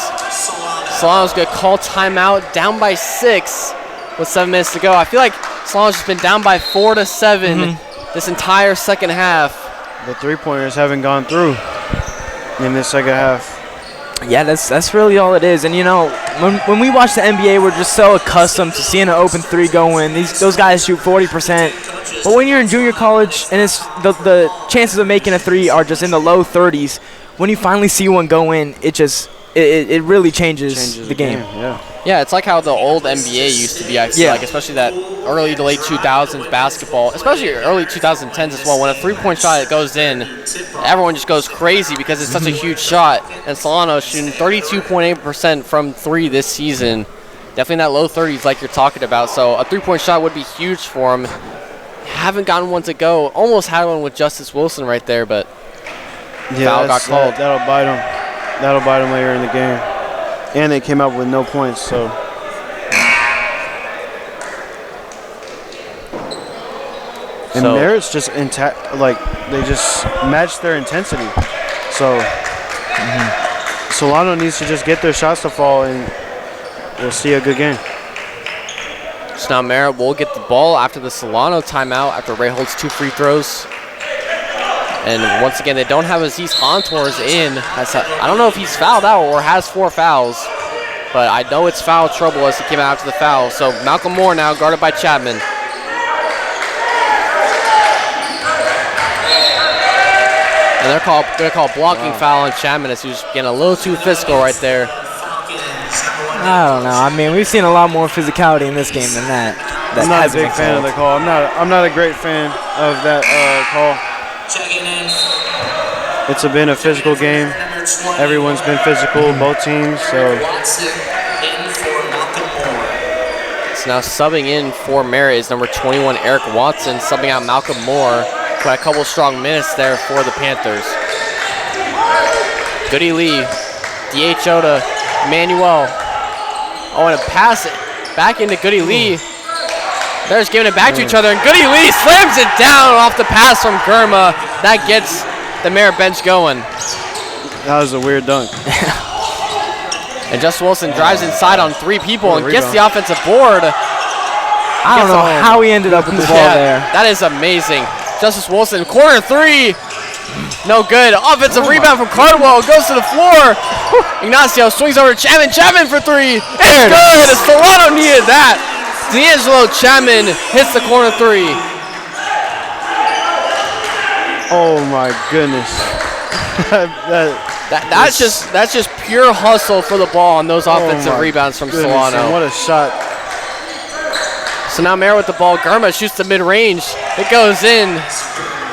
Solano's going to call timeout, down by 6 with 7 minutes to go. I feel like Solano's just been down by 4 to 7 this entire second half. The three-pointers haven't gone through in this second half. Yeah, that's really all it is. And, you know, when we watch the NBA, we're just so accustomed to seeing an open 3 go in. Those guys shoot 40%. But when you're in junior college and it's the chances of making a 3 are just in the low 30s, when you finally see one go in, it really changes the game. Yeah, it's like how the old NBA used to be, I feel like, especially that early to late 2000s basketball, especially early 2010s as well. When a three-point shot goes in, everyone just goes crazy because it's such a huge shot. And Solano shooting 32.8% from 3 this season. Definitely in that low 30s like you're talking about. So a three-point shot would be huge for him. Haven't gotten one to go. Almost had one with Justice Wilson right there, but foul got called. That'll bite him. That'll bite him later in the game. And they came out with no points, so. And Merritt's just like they just matched their intensity. So Solano needs to just get their shots to fall, and we'll see a good game. So now Merritt will get the ball after the Solano timeout after Ray Holt's 2 free throws. And once again, they don't have Aziz Hontours in. I don't know if he's fouled out or has 4 fouls, but I know it's foul trouble as he came out after the foul. So Malcolm Moore now guarded by Chapman. And they're going to call blocking foul on Chapman as he was getting a little too physical right there. I don't know. I mean, we've seen a lot more physicality in this game than that. I'm not a big fan of the call. I'm not a great fan of that call. It's been a physical game. Everyone's been physical, both teams. So now subbing in for Merritt is number 21, Eric Watson, subbing out Malcolm Moore. Got a couple strong minutes there for the Panthers. Goody Lee, DHO to Manuel. Oh, and a pass it back into Goody Lee. They're just giving it back to each other, and Goody Lee slams it down off the pass from Gurma. That gets the Merritt bench going. That was a weird dunk. And Justice Wilson drives inside on 3 people and gets the offensive board. I don't know how he ended up with the ball there. That is amazing. Justice Wilson, corner 3. No good. Offensive rebound from Cardwell. Goes to the floor. Ignacio swings over to Chapman. Chapman for 3. It's good. Solano needed that. D'Angelo Chapman hits the corner 3. Oh my goodness. That's just pure hustle for the ball on those offensive rebounds from Solano. What a shot. So now Merritt with the ball. Gurma shoots the mid-range. It goes in.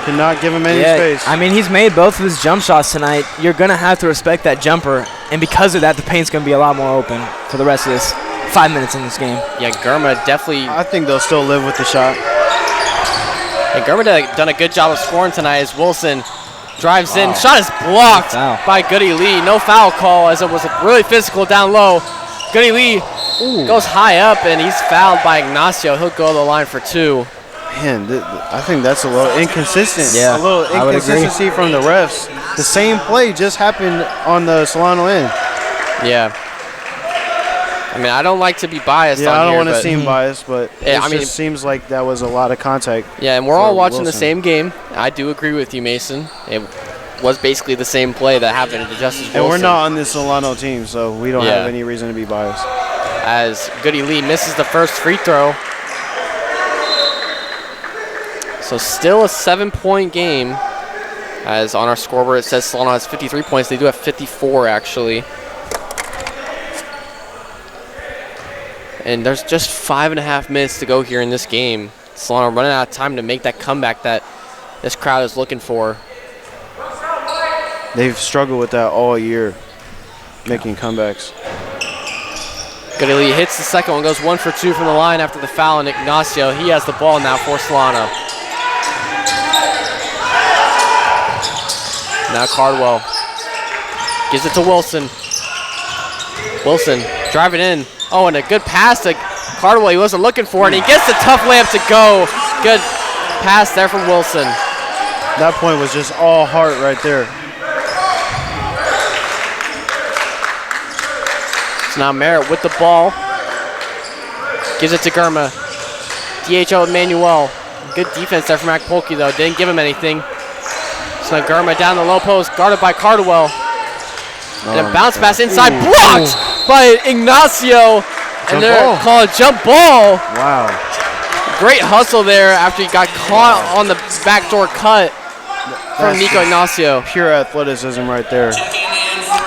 Cannot give him any space. I mean, he's made both of his jump shots tonight. You're going to have to respect that jumper. And because of that, the paint's going to be a lot more open for the rest of this 5 minutes in this game. Yeah, Gurma definitely. I think they'll still live with the shot. And Gurma done a good job of scoring tonight as Wilson drives in. Shot is blocked by Goody Lee. No foul call as it was really physical down low. Goody Lee goes high up and he's fouled by Ignacio. He'll go to the line for 2. Man, I think that's a little inconsistent. Yeah, a little inconsistency from the refs. The same play just happened on the Solano end. Yeah. I mean, I don't like to be biased on here. Yeah, I don't want to seem biased, but it I mean, just seems like that was a lot of contact. Yeah, and we're all watching the same game. I do agree with you, Mason. It was basically the same play that happened to Justice Wilson. And we're not on this Solano team, so we don't have any reason to be biased. As Goody Lee misses the first free throw. So still a 7-point game. As on our scoreboard it says Solano has 53 points. They do have 54 actually. And there's just 5.5 minutes to go here in this game. Solano running out of time to make that comeback that this crowd is looking for. They've struggled with that all year, making comebacks. Goodly hits the second one, goes 1 for 2 from the line after the foul, and Ignacio, he has the ball now for Solano. Now Cardwell gives it to Wilson. Wilson driving in. Oh, and a good pass to Cardwell. He wasn't looking for it, and he gets the tough layup to go. Good pass there from Wilson. That point was just all heart right there. So now Merritt with the ball. Gives it to Germa. DHO Manuel. Good defense there from Akpolki, though. Didn't give him anything. So now Germa down the low post, guarded by Cardwell. And a bounce pass inside, blocked by Ignacio. And they're called jump ball. Wow. Great hustle there after he got caught on the backdoor cut from Nico Ignacio. Pure athleticism right there.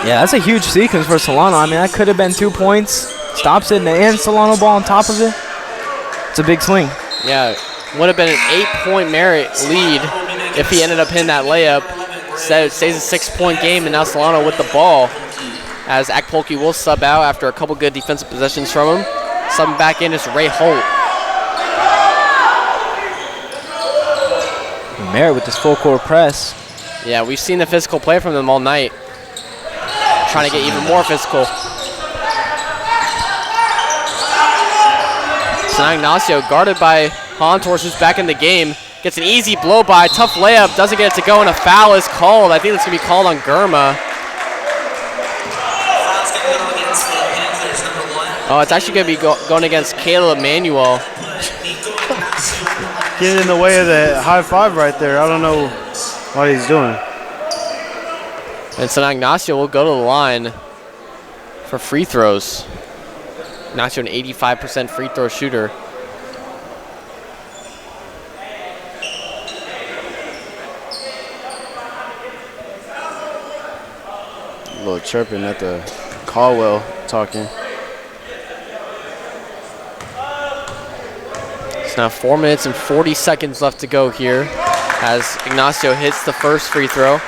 Yeah, that's a huge sequence for Solano. I mean, that could have been 2 points. Stops it and Solano ball on top of it. It's a big swing. Yeah, would have been an 8-point Merritt lead if he ended up hitting that layup. It stays a 6-point game, and now Solano with the ball as Akpolki will sub out after a couple good defensive possessions from him. Subbing back in is Ray Holt. Merritt with this full court press. Yeah, we've seen the physical play from them all night. Trying to get even more physical. So now Ignacio guarded by Hontors, who's back in the game. Gets an easy blow by, tough layup, doesn't get it to go, and a foul is called. I think it's going to be called on Germa. Oh, it's actually going to be going against Caleb Manuel. Getting in the way of the high five right there. I don't know what he's doing. And so now Ignacio will go to the line for free throws. Ignacio, an 85% free throw shooter. A little chirping at the Caldwell talking. It's now 4 minutes and 40 seconds left to go here as Ignacio hits the first free throw.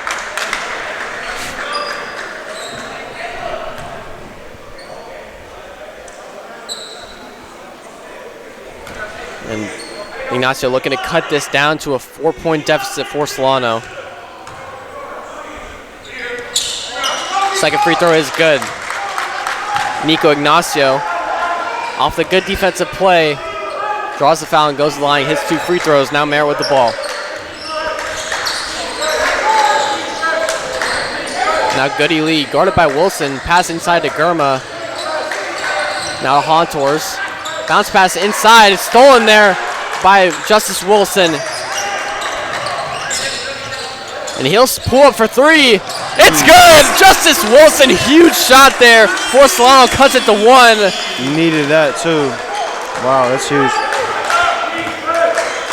And Ignacio looking to cut this down to a 4-point deficit for Solano. Second free throw is good. Nico Ignacio, off the good defensive play, draws the foul and goes to the line, hits 2 free throws. Now Merritt with the ball. Now Goody Lee, guarded by Wilson, pass inside to Germa. Now Hontors. Bounce pass inside, it's stolen there by Justice Wilson. And he'll pull up for 3. It's good! Justice Wilson, huge shot there for Solano, cuts it to 1. You needed that too. Wow, that's huge.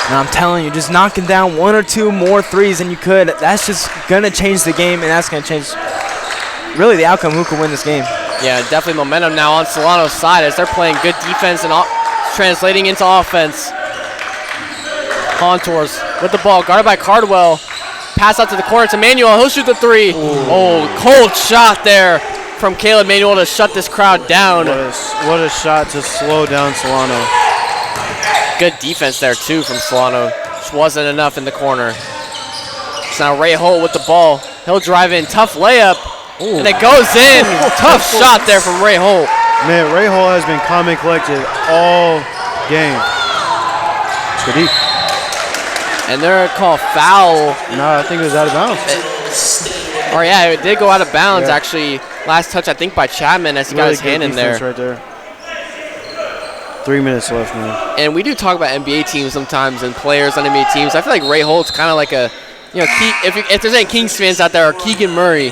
And I'm telling you, just knocking down 1 or 2 more threes than you could, that's just going to change the game, and that's going to change really the outcome, who can win this game. Yeah, definitely momentum now on Solano's side as they're playing good defense and translating into offense. Hontors with the ball, guarded by Cardwell. Pass out to the corner to Manuel. He'll shoot the 3. Ooh. Oh, cold shot there from Caleb Manuel to shut this crowd down. What a shot to slow down Solano. Good defense there, too, from Solano. Just wasn't enough in the corner. So now Ray Holt with the ball. He'll drive in. Tough layup. Ooh. And it goes in. Tough shot there from Ray Holt. Man, Ray Holt has been calm and collected all game. Good deep. And they're going to call foul. No, I think it was out of bounds. Or yeah, it did go out of bounds, actually. Last touch, I think, by Chapman as he got his hand in there. Right there. 3 minutes left, man. And we do talk about NBA teams sometimes and players on NBA teams. I feel like Ray Holt's kind of like a, you know, if there's any Kings fans out there, or Keegan Murray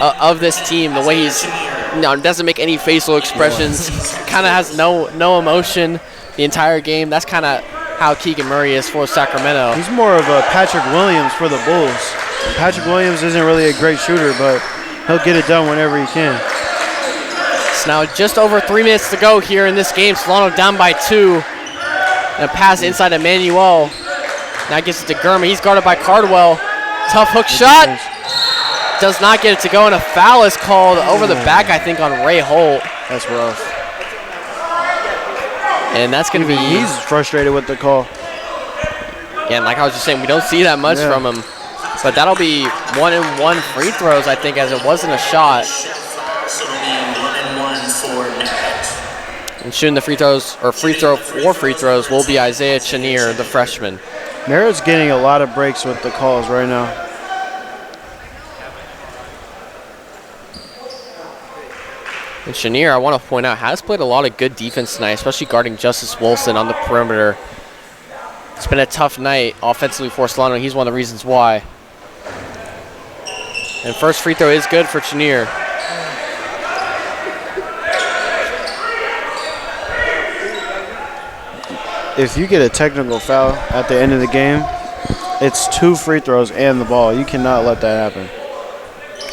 of this team, the way he's, doesn't make any facial expressions, kind of has no emotion the entire game. That's kind of how Keegan Murray is for Sacramento. He's more of a Patrick Williams for the Bulls. Patrick Williams isn't really a great shooter, but he'll get it done whenever he can. So now just over 3 minutes to go here in this game. Solano down by 2. And a pass inside Emmanuel. Now gets it to Gurman. He's guarded by Cardwell. Tough hook shot. Does not get it to go, and a foul is called over the back, I think, on Ray Holt. That's rough. And that's going to be... He's frustrated with the call. Yeah, and like I was just saying, we don't see that much from him. But that'll be 1-and-1 free throws, I think, as it wasn't a shot. So it'll be 1-and-1 for Merritt. And shooting the free throws, or free throws, will be Isaiah Chenier, the freshman. Merritt's getting a lot of breaks with the calls right now. And Chenier, I want to point out, has played a lot of good defense tonight, especially guarding Justice Wilson on the perimeter. It's been a tough night offensively for Solano. He's one of the reasons why. And first free throw is good for Chenier. If you get a technical foul at the end of the game, it's 2 free throws and the ball. You cannot let that happen.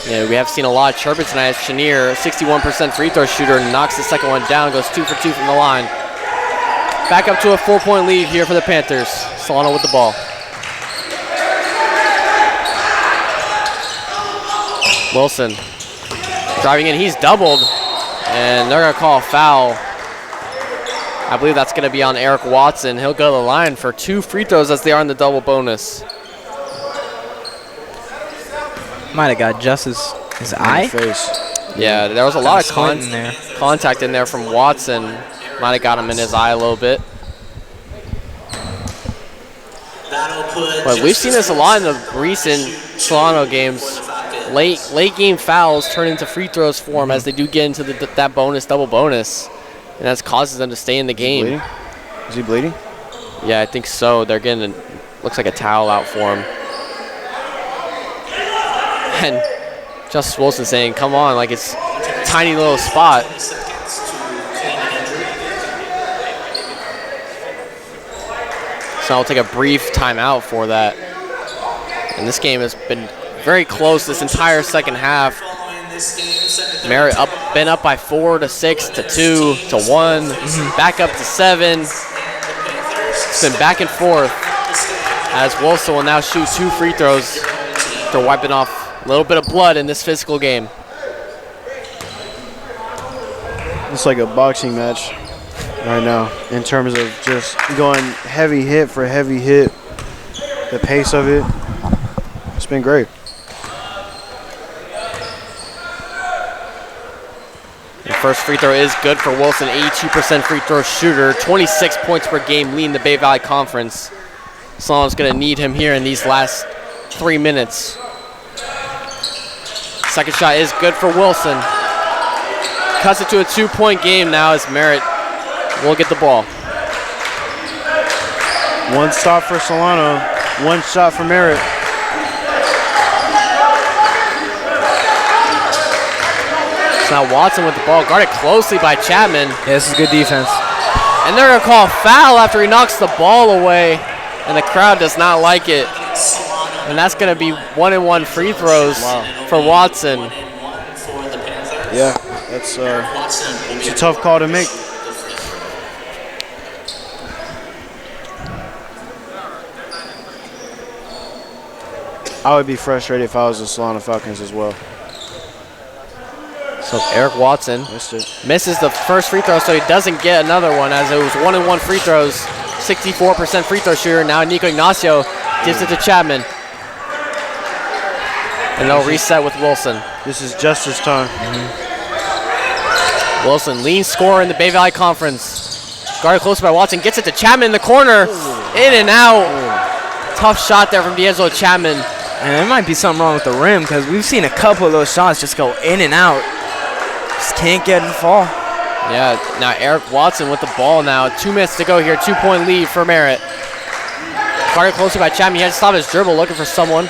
Yeah, we have seen a lot of chirping tonight as Chenier, 61% free throw shooter, knocks the second one down, goes 2 for 2 from the line. Back up to a 4-point lead here for the Panthers. Solano with the ball. Wilson driving in, he's doubled, and they're gonna call a foul. I believe that's gonna be on Eric Watson. He'll go to the line for 2 free throws as they are in the double bonus. Might have got just his eye. Face. Yeah, there was a lot of contact in there from Watson. Might have got him in his eye a little bit. But we've seen this a lot in the recent Solano games. Late game fouls turn into free throws for them as they do get into that double bonus. And that causes them to stay in the game. Is he bleeding? Yeah, I think so. They're getting, looks like a towel out for him. And Justice Wilson saying, come on, like it's a tiny little spot. So I'll take a brief timeout for that. And this game has been very close this entire second half. Merritt been up by 4 to 6 to 2 to 1, back up to 7. It's been back and forth as Wilson will now shoot 2 free throws. They're wiping off a little bit of blood in this physical game. It's like a boxing match right now in terms of just going heavy hit for heavy hit. The pace of it, it's been great. The first free throw is good for Wilson, 82% free throw shooter, 26 points per game leading the Bay Valley Conference. Solano's going to need him here in these last 3 minutes. Second shot is good for Wilson. Cuts it to a 2-point game now as Merritt will get the ball. 1 stop for Solano, 1 shot for Merritt. So now Watson with the ball, guarded closely by Chapman. Yeah, this is good defense. And they're going to call a foul after he knocks the ball away, and the crowd does not like it. And that's going to be 1-and-1 free throws for Watson. Yeah, that's it's a tough call to make. I would be frustrated if I was the Solano Falcons as well. So Eric Watson misses the first free throw, so he doesn't get another one as it was 1-and-1 free throws. 64% free throw shooter. Now Nico Ignacio gives it to Chapman. And they'll reset with Wilson. This is Justice time. Wilson, lead scorer in the Bay Valley Conference. Guarded close by Watson, gets it to Chapman in the corner. In and out. Tough shot there from D'Angelo Chapman. And there might be something wrong with the rim because we've seen a couple of those shots just go in and out. Just can't get it to fall. Yeah, now Eric Watson with the ball now. 2 minutes to go here, 2-point lead for Merritt. Guarded closely by Chapman. He had to stop his dribble looking for someone.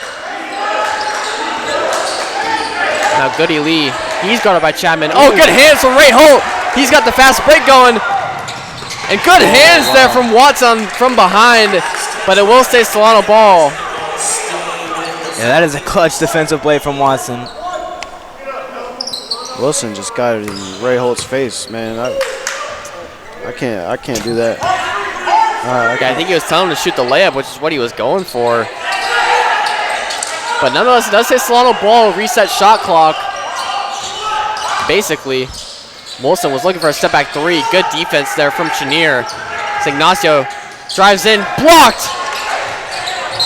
Now Goody Lee, he's guarded by Chapman. Oh, good hands from Ray Holt. He's got the fast break going. And good hands there from Watson from behind, but it will stay Solano ball. Yeah, that is a clutch defensive play from Watson. Wilson just got it in Ray Holt's face, man. I can't do that. I think he was telling him to shoot the layup, which is what he was going for. But nonetheless, it does say Solano ball, reset shot clock. Basically, Wilson was looking for a step back three. Good defense there from Chenier. Ignacio drives in, blocked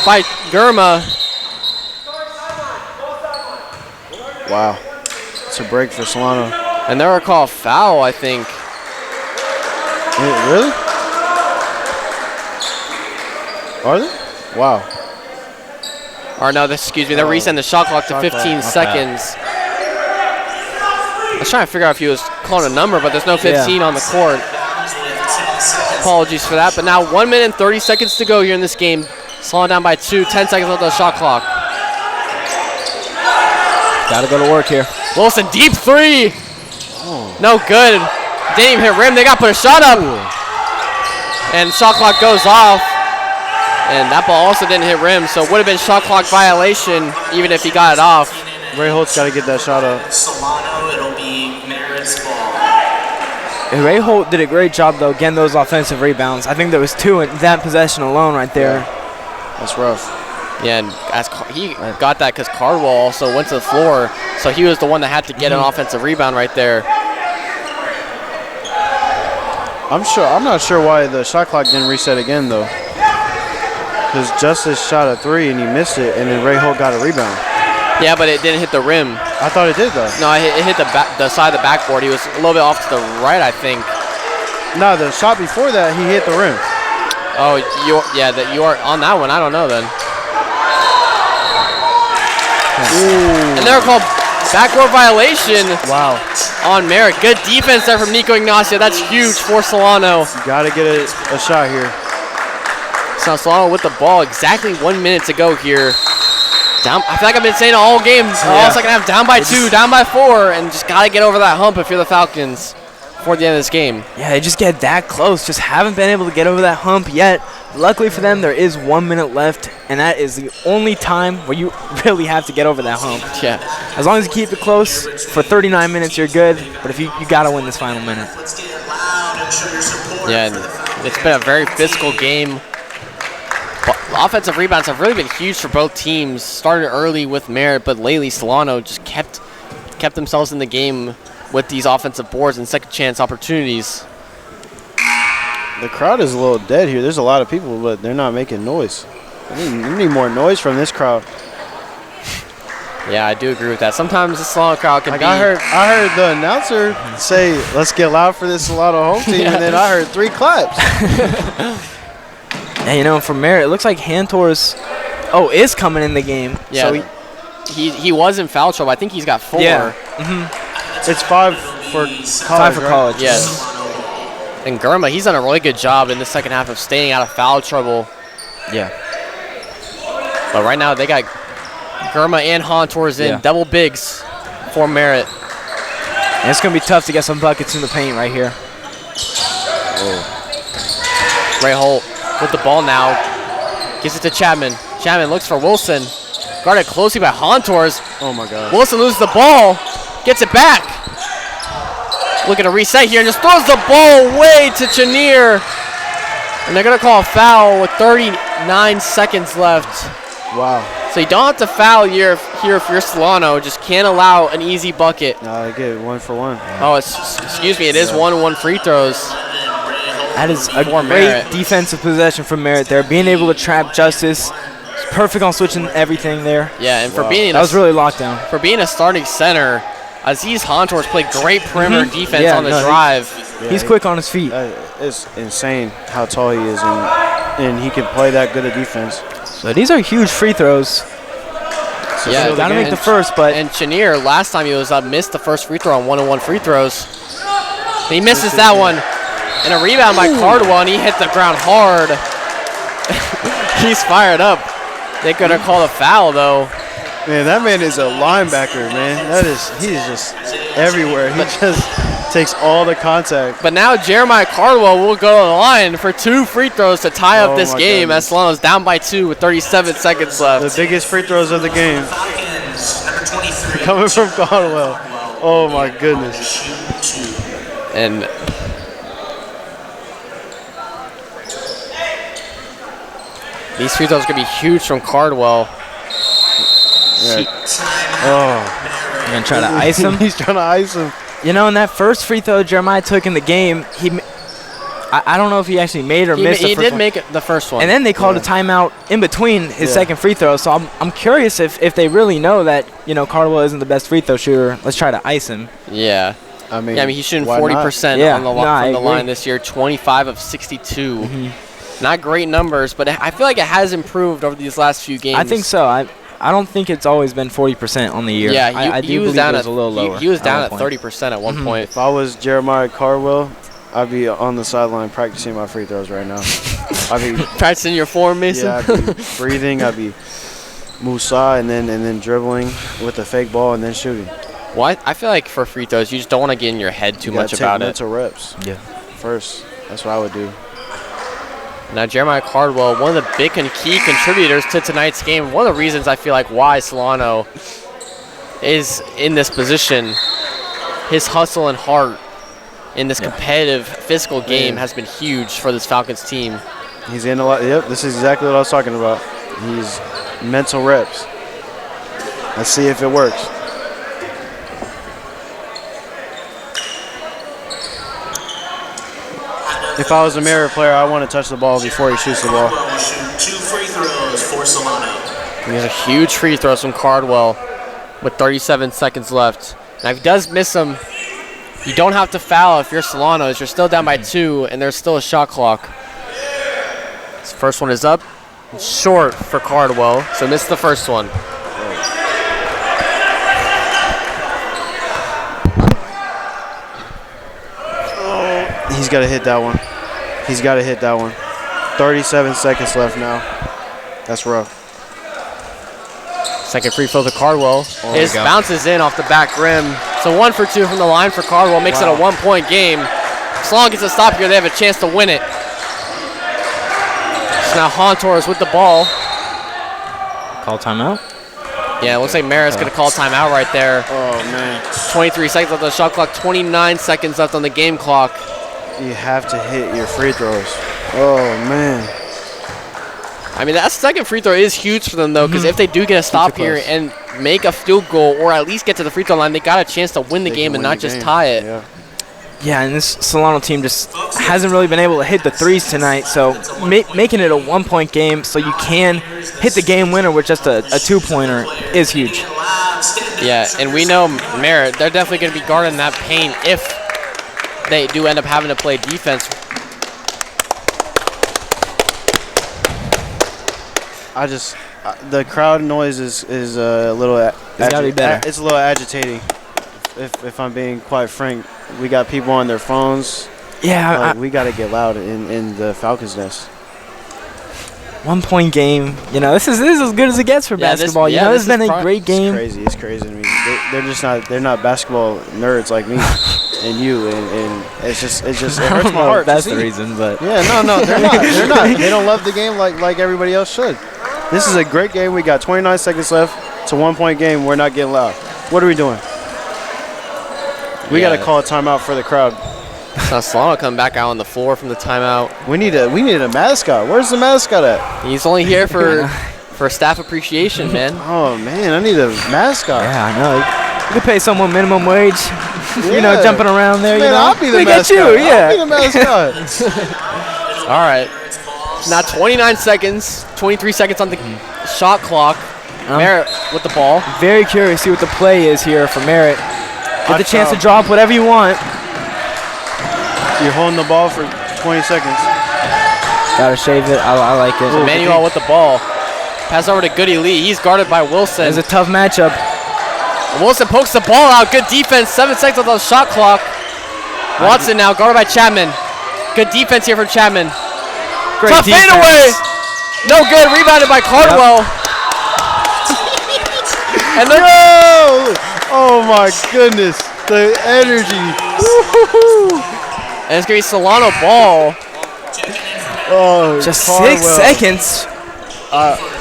by Gurma. Wow. It's a break for Solano. And they're going to call a foul, I think. Really? Are they? Wow. Or no, excuse me, they're resetting the shot clock to 15 seconds. I was trying to figure out if he was calling a number, but there's no 15 on the court. Apologies for that. But now 1 minute and 30 seconds to go here in this game. Solano down by 2, 10 seconds left on the shot clock. Gotta go to work here. Wilson, deep three. No good. Didn't even hit rim. They got to put a shot up. And shot clock goes off. And that ball also didn't hit rim, so it would have been shot clock violation even if he got it off. Ray Holt's got to get that shot up. Solano, it'll be Merritt's ball. Ray Holt did a great job, though, getting those offensive rebounds. I think there was 2 in that possession alone right there. Yeah. That's rough. Yeah, and he got that because Cardwell also went to the floor, so he was the one that had to get an offensive rebound right there. I'm not sure why the shot clock didn't reset again, though. Because Justice shot a 3 and he missed it, and then Ray Holt got a rebound. Yeah, but it didn't hit the rim. I thought it did, though. No, it hit the side of the backboard. He was a little bit off to the right, I think. No, the shot before that, he hit the rim. Oh, you are on that one. I don't know then. Ooh. And they're called backboard violation. Wow. On Merritt. Good defense there from Nico Ignacio. That's huge for Solano. You got to get a shot here. So Solano with the ball. Exactly 1 minute to go here. Down. I feel like I've been saying all game. All second half. Down by 2, down by 4, and just got to get over that hump if you're the Falcons before the end of this game. Yeah, they just get that close. Just haven't been able to get over that hump yet. Luckily for them, there is 1 minute left, and that is the only time where you really have to get over that hump. Yeah. As long as you keep it close, for 39 minutes, you're good. But if you got to win this final minute. Yeah, and it's been a very physical game. But offensive rebounds have really been huge for both teams. Started early with Merritt, but lately Solano just kept themselves in the game with these offensive boards and second chance opportunities. The crowd is a little dead here. There's a lot of people, but they're not making noise. We need more noise from this crowd. Yeah, I do agree with that. Sometimes the Solano crowd can be... I heard the announcer say, let's get loud for this Solano home team, and then I heard 3 claps. And, you know, for Merritt, it looks like Hantor's is coming in the game. Yeah, so he was in foul trouble. I think he's got 4. Yeah. It's 5 for college. 5 for college. Yes. And Gurma, he's done a really good job in the second half of staying out of foul trouble. Yeah. But right now they got Gurma and Hontor's in double bigs for Merritt. And it's going to be tough to get some buckets in the paint right here. Ray Holt with the ball now. Gives it to Chapman. Chapman looks for Wilson. Guarded closely by Hontor's. Oh, my God. Wilson loses the ball. Gets it back. Looking to reset here and just throws the ball away to Chenier. And they're going to call a foul with 39 seconds left. Wow. So you don't have to foul here if you're Solano. Just can't allow an easy bucket. No, I get it 1 for 1. Oh, excuse me. It is 1-1 free throws. That is a great defensive possession from Merritt there. Being able to trap Justice. It's perfect on switching everything there. Yeah, and for being that was really locked down. For being a starting center, Aziz Hontor's played great perimeter defense on the drive. He's quick on his feet. It's insane how tall he is, and he can play that good a defense. So these are huge free throws. Yeah, got to make the first, but... And Chenier, last time he was up, missed the first free throw on 1-on-1 free throws. He misses that one. And a rebound by Cardwell, and he hit the ground hard. He's fired up. They could have called a foul, though. Man, that man is a linebacker, man. He is just everywhere. He just Takes all the contact. But now Jeremiah Cardwell will go to the line for 2 free throws to tie up this game as Solano's down by 2 with 37 seconds left. The biggest free throws of the game. Coming from Cardwell. Oh my goodness. And these free throws are going to be huge from Cardwell. I'm going to try to ice him. He's trying to ice him. You know, in that first free throw Jeremiah took in the game, I don't know if he actually made or missed the first one. He did make it the first one. And then they called a timeout in between his second free throw. So I'm curious if they really know that, Cardwell isn't the best free throw shooter. Let's try to ice him. Yeah. I mean, he's shooting 40% on the from the line this year, 25 of 62. Mm-hmm. Not great numbers, but I feel like it has improved over these last few games. I think so. I don't think it's always been 40% on the year. Yeah, I do he was believe down it was a little lower. He was down at 30% at one point. If I was Jeremiah Cardwell, I'd be on the sideline practicing my free throws right now. I'd be practicing your form, Mason. Yeah, I'd be breathing. I'd be Musa and then dribbling with the fake ball and then shooting. Well, I feel like for free throws, you just don't want to get in your head too much about it. Mental reps. Yeah. First, that's what I would do. Now, Jeremiah Cardwell, one of the big and key contributors to tonight's game. One of the reasons I feel like why Solano is in this position, his hustle and heart in this competitive physical game has been huge for this Falcons team. He's in a lot. Yep, this is exactly what I was talking about. He's mental reps. Let's see if it works. If I was a Merritt player, I want to touch the ball before he shoots the ball. Shoot 2 free throws for Solano. There's a huge free throws from Cardwell with 37 seconds left. Now, if he does miss them, you don't have to foul if you're Solano's. You're still down by 2, and there's still a shot clock. This first one is up. It's short for Cardwell, so missed the first one. He's got to hit that one. He's got to hit that one. 37 seconds left now. That's rough. Second free throw to Cardwell. His bounces in off the back rim. So 1 for 2 from the line for Cardwell. Makes it a 1-point game. As long as it's a stop here, they have a chance to win it. So now Hontor with the ball. Call timeout? Yeah, it looks like Merritt's going to call timeout right there. Oh, man. 23 seconds left on the shot clock. 29 seconds left on the game clock. You have to hit your free throws. Oh, man. I mean, that second free throw is huge for them, though, because if they do get a stop here and make a field goal or at least get to the free throw line, they got a chance to win the game and not just tie it. Yeah, and this Solano team just hasn't really been able to hit the threes tonight, so making it a 1-point game so you can hit the game winner with just a 2-pointer is huge. Yeah, and we know Merritt, they're definitely going to be guarding that paint if they do end up having to play defense. The crowd noise is a little. It's gotta be better. It's a little agitating. If I'm being quite frank, we got people on their phones. Yeah, we got to get loud in the Falcons' nest. 1-point game. This is as good as it gets for basketball. This has been a great game. It's crazy to me. They're not basketball nerds like me and you, and it hurts my heart. That's the reason, but no, they're not. They're not. They don't love the game like everybody else should. This is a great game. We got 29 seconds left. It's a 1-point game. We're not getting loud. What are we doing? We got to call a timeout for the crowd. So Solano coming back out on the floor from the timeout. We need a mascot. Where's the mascot at? He's only here for staff appreciation, man. Oh man, I need a mascot. Yeah, I know. You could pay someone minimum wage. Jumping around there. Man, I'll be the mascot. I'll be the mascot. All right. Now 29 seconds, 23 seconds on the shot clock. Merritt with the ball. Very curious to see what the play is here for Merritt. Get the chance to drop whatever you want. You're holding the ball for 20 seconds. Gotta shave it. I like it. Emmanuel with the ball. Pass over to Goody Lee. He's guarded by Wilson. It's a tough matchup. Wilson pokes the ball out. Good defense. 7 seconds on the shot clock. Watson now guarded by Chapman. Good defense here from Chapman. Great tough defense. fadeaway. No good. Rebounded by Cardwell. And oh my goodness. The energy. And it's going to be Solano ball. Oh, Just Carwell. 6 seconds.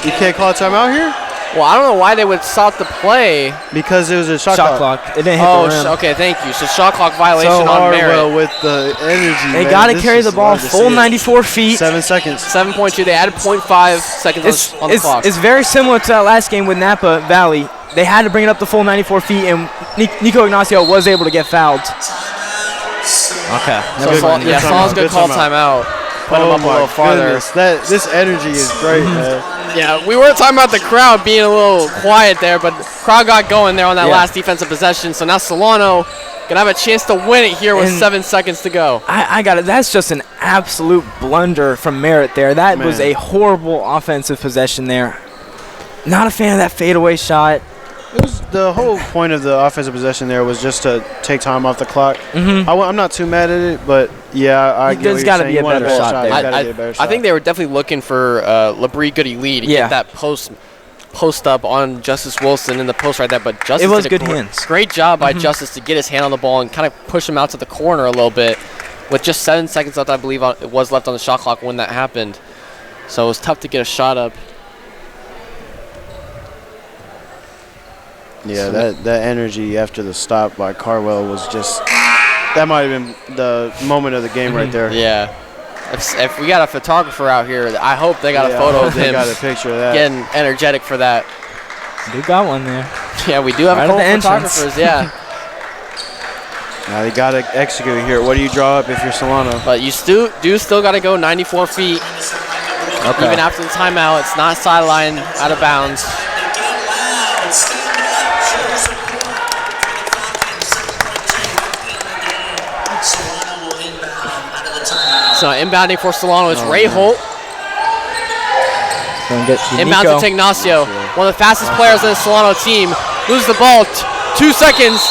You can't call a timeout here? Well, I don't know why they would stop the play. Because it was a shot clock. It didn't hit the rim. Okay, thank you. So shot clock violation So on Merritt. Carwell with the energy. They man. got to This carry is the ball hard to full see. 94 feet. 7 seconds. 7.2. They added 0.5 seconds on the clock. It's very similar to that last game with Napa Valley. They had to bring it up to full 94 feet, and Nico Ignacio was able to get fouled. Okay. Good So one. Solano's going to call timeout. Put him up a little farther. This energy is great, man. Yeah, we were talking about the crowd being a little quiet there, but the crowd got going there on that last defensive possession. So now Solano gonna have a chance to win it here with 7 seconds to go. I got it. That's just an absolute blunder from Merritt there. That was a horrible offensive possession there. Not a fan of that fadeaway shot. It was the whole point of the offensive possession there was just to take time off the clock. I'm not too mad at it, but I get There's what got to you're be saying. a better shot there. You gotta get a better shot. I think they were definitely looking for LeBrie Goody Lee to get that post up on Justice Wilson in the post right there, but Justice It was did a good hands. Great job by Justice to get his hand on the ball and kind of push him out to the corner a little bit with just 7 seconds left, I believe it was left on the shot clock when that happened. So it was tough to get a shot up. Yeah, that energy after the stop by Carwell was just that might have been the moment of the game right there. Yeah. If we got a photographer out here, I hope they got a photo of him. Got a picture of that. Getting energetic for that. We got one there. Yeah, we do have a couple photographers. Yeah. Now they got to execute here. What do you draw up if you're Solano? But you still got to go 94 feet. Okay. Even after the timeout, it's not sideline, out of bounds. So inbounding for Solano is Ray Holt. Inbound to Ignacio, one of the fastest players on the Solano team. Loses the ball, 2 seconds.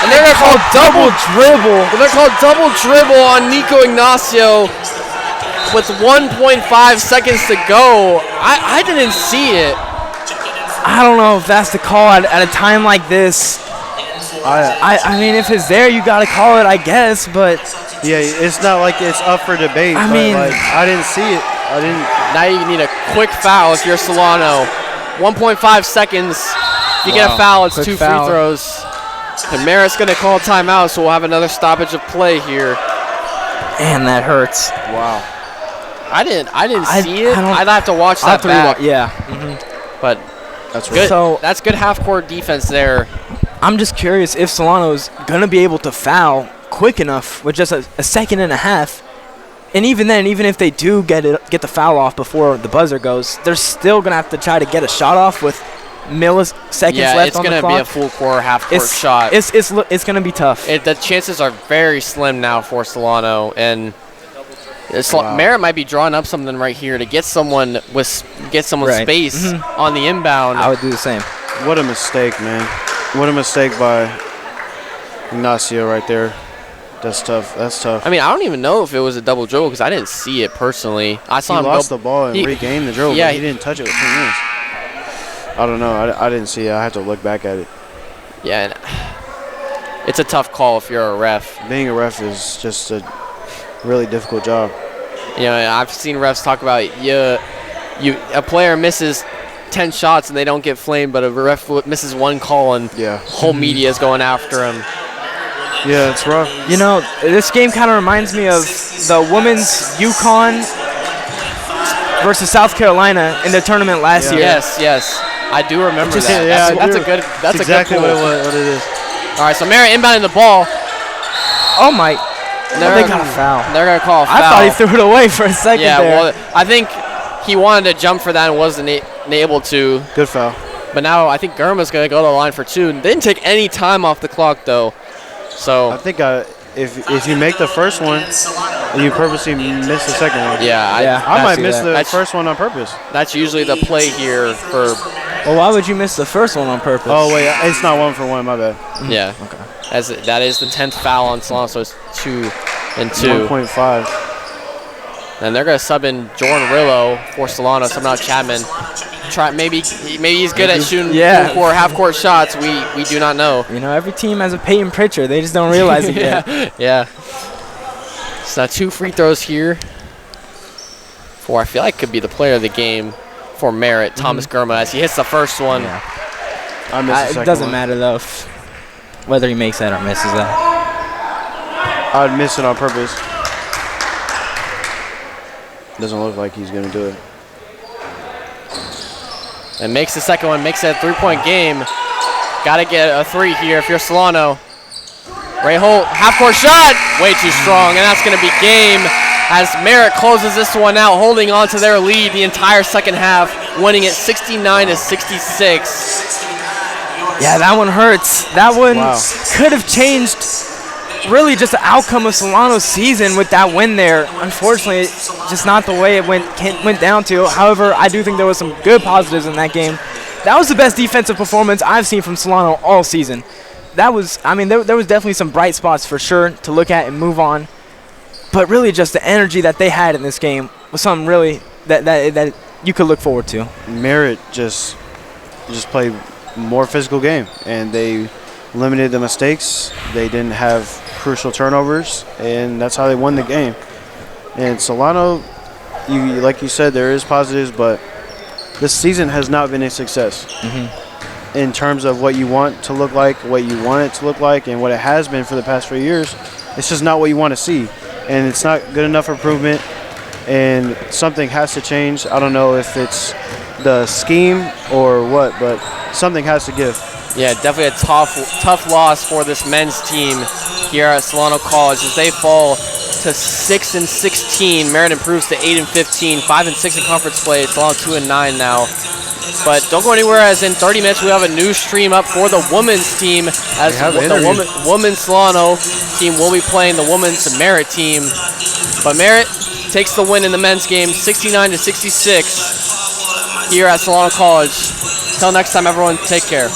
And they're going to call double dribble. They're called double dribble on Nico Ignacio with 1.5 seconds to go. I didn't see it. I don't know if that's the call at a time like this. I mean, if it's there, you got to call it, I guess, but... Yeah, it's not like it's up for debate. I mean, I didn't see it. Now you need a quick foul if you're Solano. 1.5 seconds. If you get a foul, it's quick 2 free throws. And Merritt's going to call timeout, so we'll have another stoppage of play here. Man, that hurts. Wow. I didn't see it. I'd have to watch that back. Yeah. But that's good. So that's good half-court defense there. I'm just curious if Solano's going to be able to foul quick enough with just a second and a half. And even then, even if they do get the foul off before the buzzer goes, they're still going to have to try to get a shot off with milliseconds left on the clock. Yeah, it's going to be a full court, half-court shot. It's going to be tough. The chances are very slim now for Solano, and Merritt might be drawing up something right here to get someone space on the inbound. I would do the same. What a mistake, man. What a mistake by Ignacio right there. That's tough. That's tough. I mean, I don't even know if it was a double dribble because I didn't see it personally. I saw him lost the ball and regained the dribble, yeah, but he didn't touch it with 2 minutes. I don't know. I didn't see it. I have to look back at it. Yeah, and it's a tough call if you're a ref. Being a ref is just a really difficult job. You know, I've seen refs talk about a player misses 10 shots and they don't get flamed, but a ref misses 1 call and whole media is going after him. Yeah, it's rough. You know, this game kind of reminds me of the women's UConn versus South Carolina in the tournament last year. Yes. I do remember that. That's exactly a good pull. what it is. All right, so Merritt inbounding the ball. Oh, my. They got a foul. They're going to call a foul. I thought he threw it away for a second there. Well, I think he wanted to jump for that and wasn't able to. Good foul. But now I think Gurma's going to go to the line for 2. They didn't take any time off the clock, though. So I think if you make the first one, you purposely miss the second one. Yeah, I might miss the first one on purpose. That's usually the play here for. Well, why would you miss the first one on purpose? Oh wait, it's not 1 for 1. My bad. Yeah. Okay. That is the 10th foul on Solano, so it's 2 and 2. 1.5. And they're going to sub in Jordan Rillo for Solano, subbing out Chapman. Maybe he's good at shooting half-court shots. We do not know. You know, every team has a Peyton Pritchard. They just don't realize it yet. Yeah. So 2 free throws here for I feel like could be the player of the game for Merritt, Thomas Gurma, as he hits the first one. Yeah. I missed the second it doesn't one. matter though whether he makes that or misses that. I'd miss it on purpose. Doesn't look like he's gonna do it. And makes the second one, makes it a 3-point game. Gotta get a 3 here if you're Solano. Ray Holt, half-court shot, way too strong, and that's gonna be game as Merritt closes this one out, holding on to their lead the entire second half, winning it 69-66. Yeah, that one hurts. That one could have changed really just the outcome of Solano's season with that win there. Unfortunately, just not the way it went down to. However, I do think there was some good positives in that game. That was the best defensive performance I've seen from Solano all season. That was, I mean, there was definitely some bright spots for sure to look at and move on. But really just the energy that they had in this game was something really that you could look forward to. Merritt just played more physical game, and they limited the mistakes. They didn't have crucial turnovers, and that's how they won the game. And Solano, like you said, there is positives, but this season has not been a success in terms of what you want to look like, what you want it to look like, and what it has been for the past 4 years. It's just not what you want to see, and it's not good enough for improvement, and something has to change. I don't know if it's the scheme or what, but something has to give. Yeah, definitely a tough loss for this men's team here at Solano College as they fall to 6-16. Merritt improves to 8-15, 5-6 in conference play. Solano 2-9 now. But don't go anywhere, as in 30 minutes we have a new stream up for the women's team, as the women's Solano team will be playing the women's Merritt team. But Merritt takes the win in the men's game, 69-66 here at Solano College. Until next time, everyone, take care.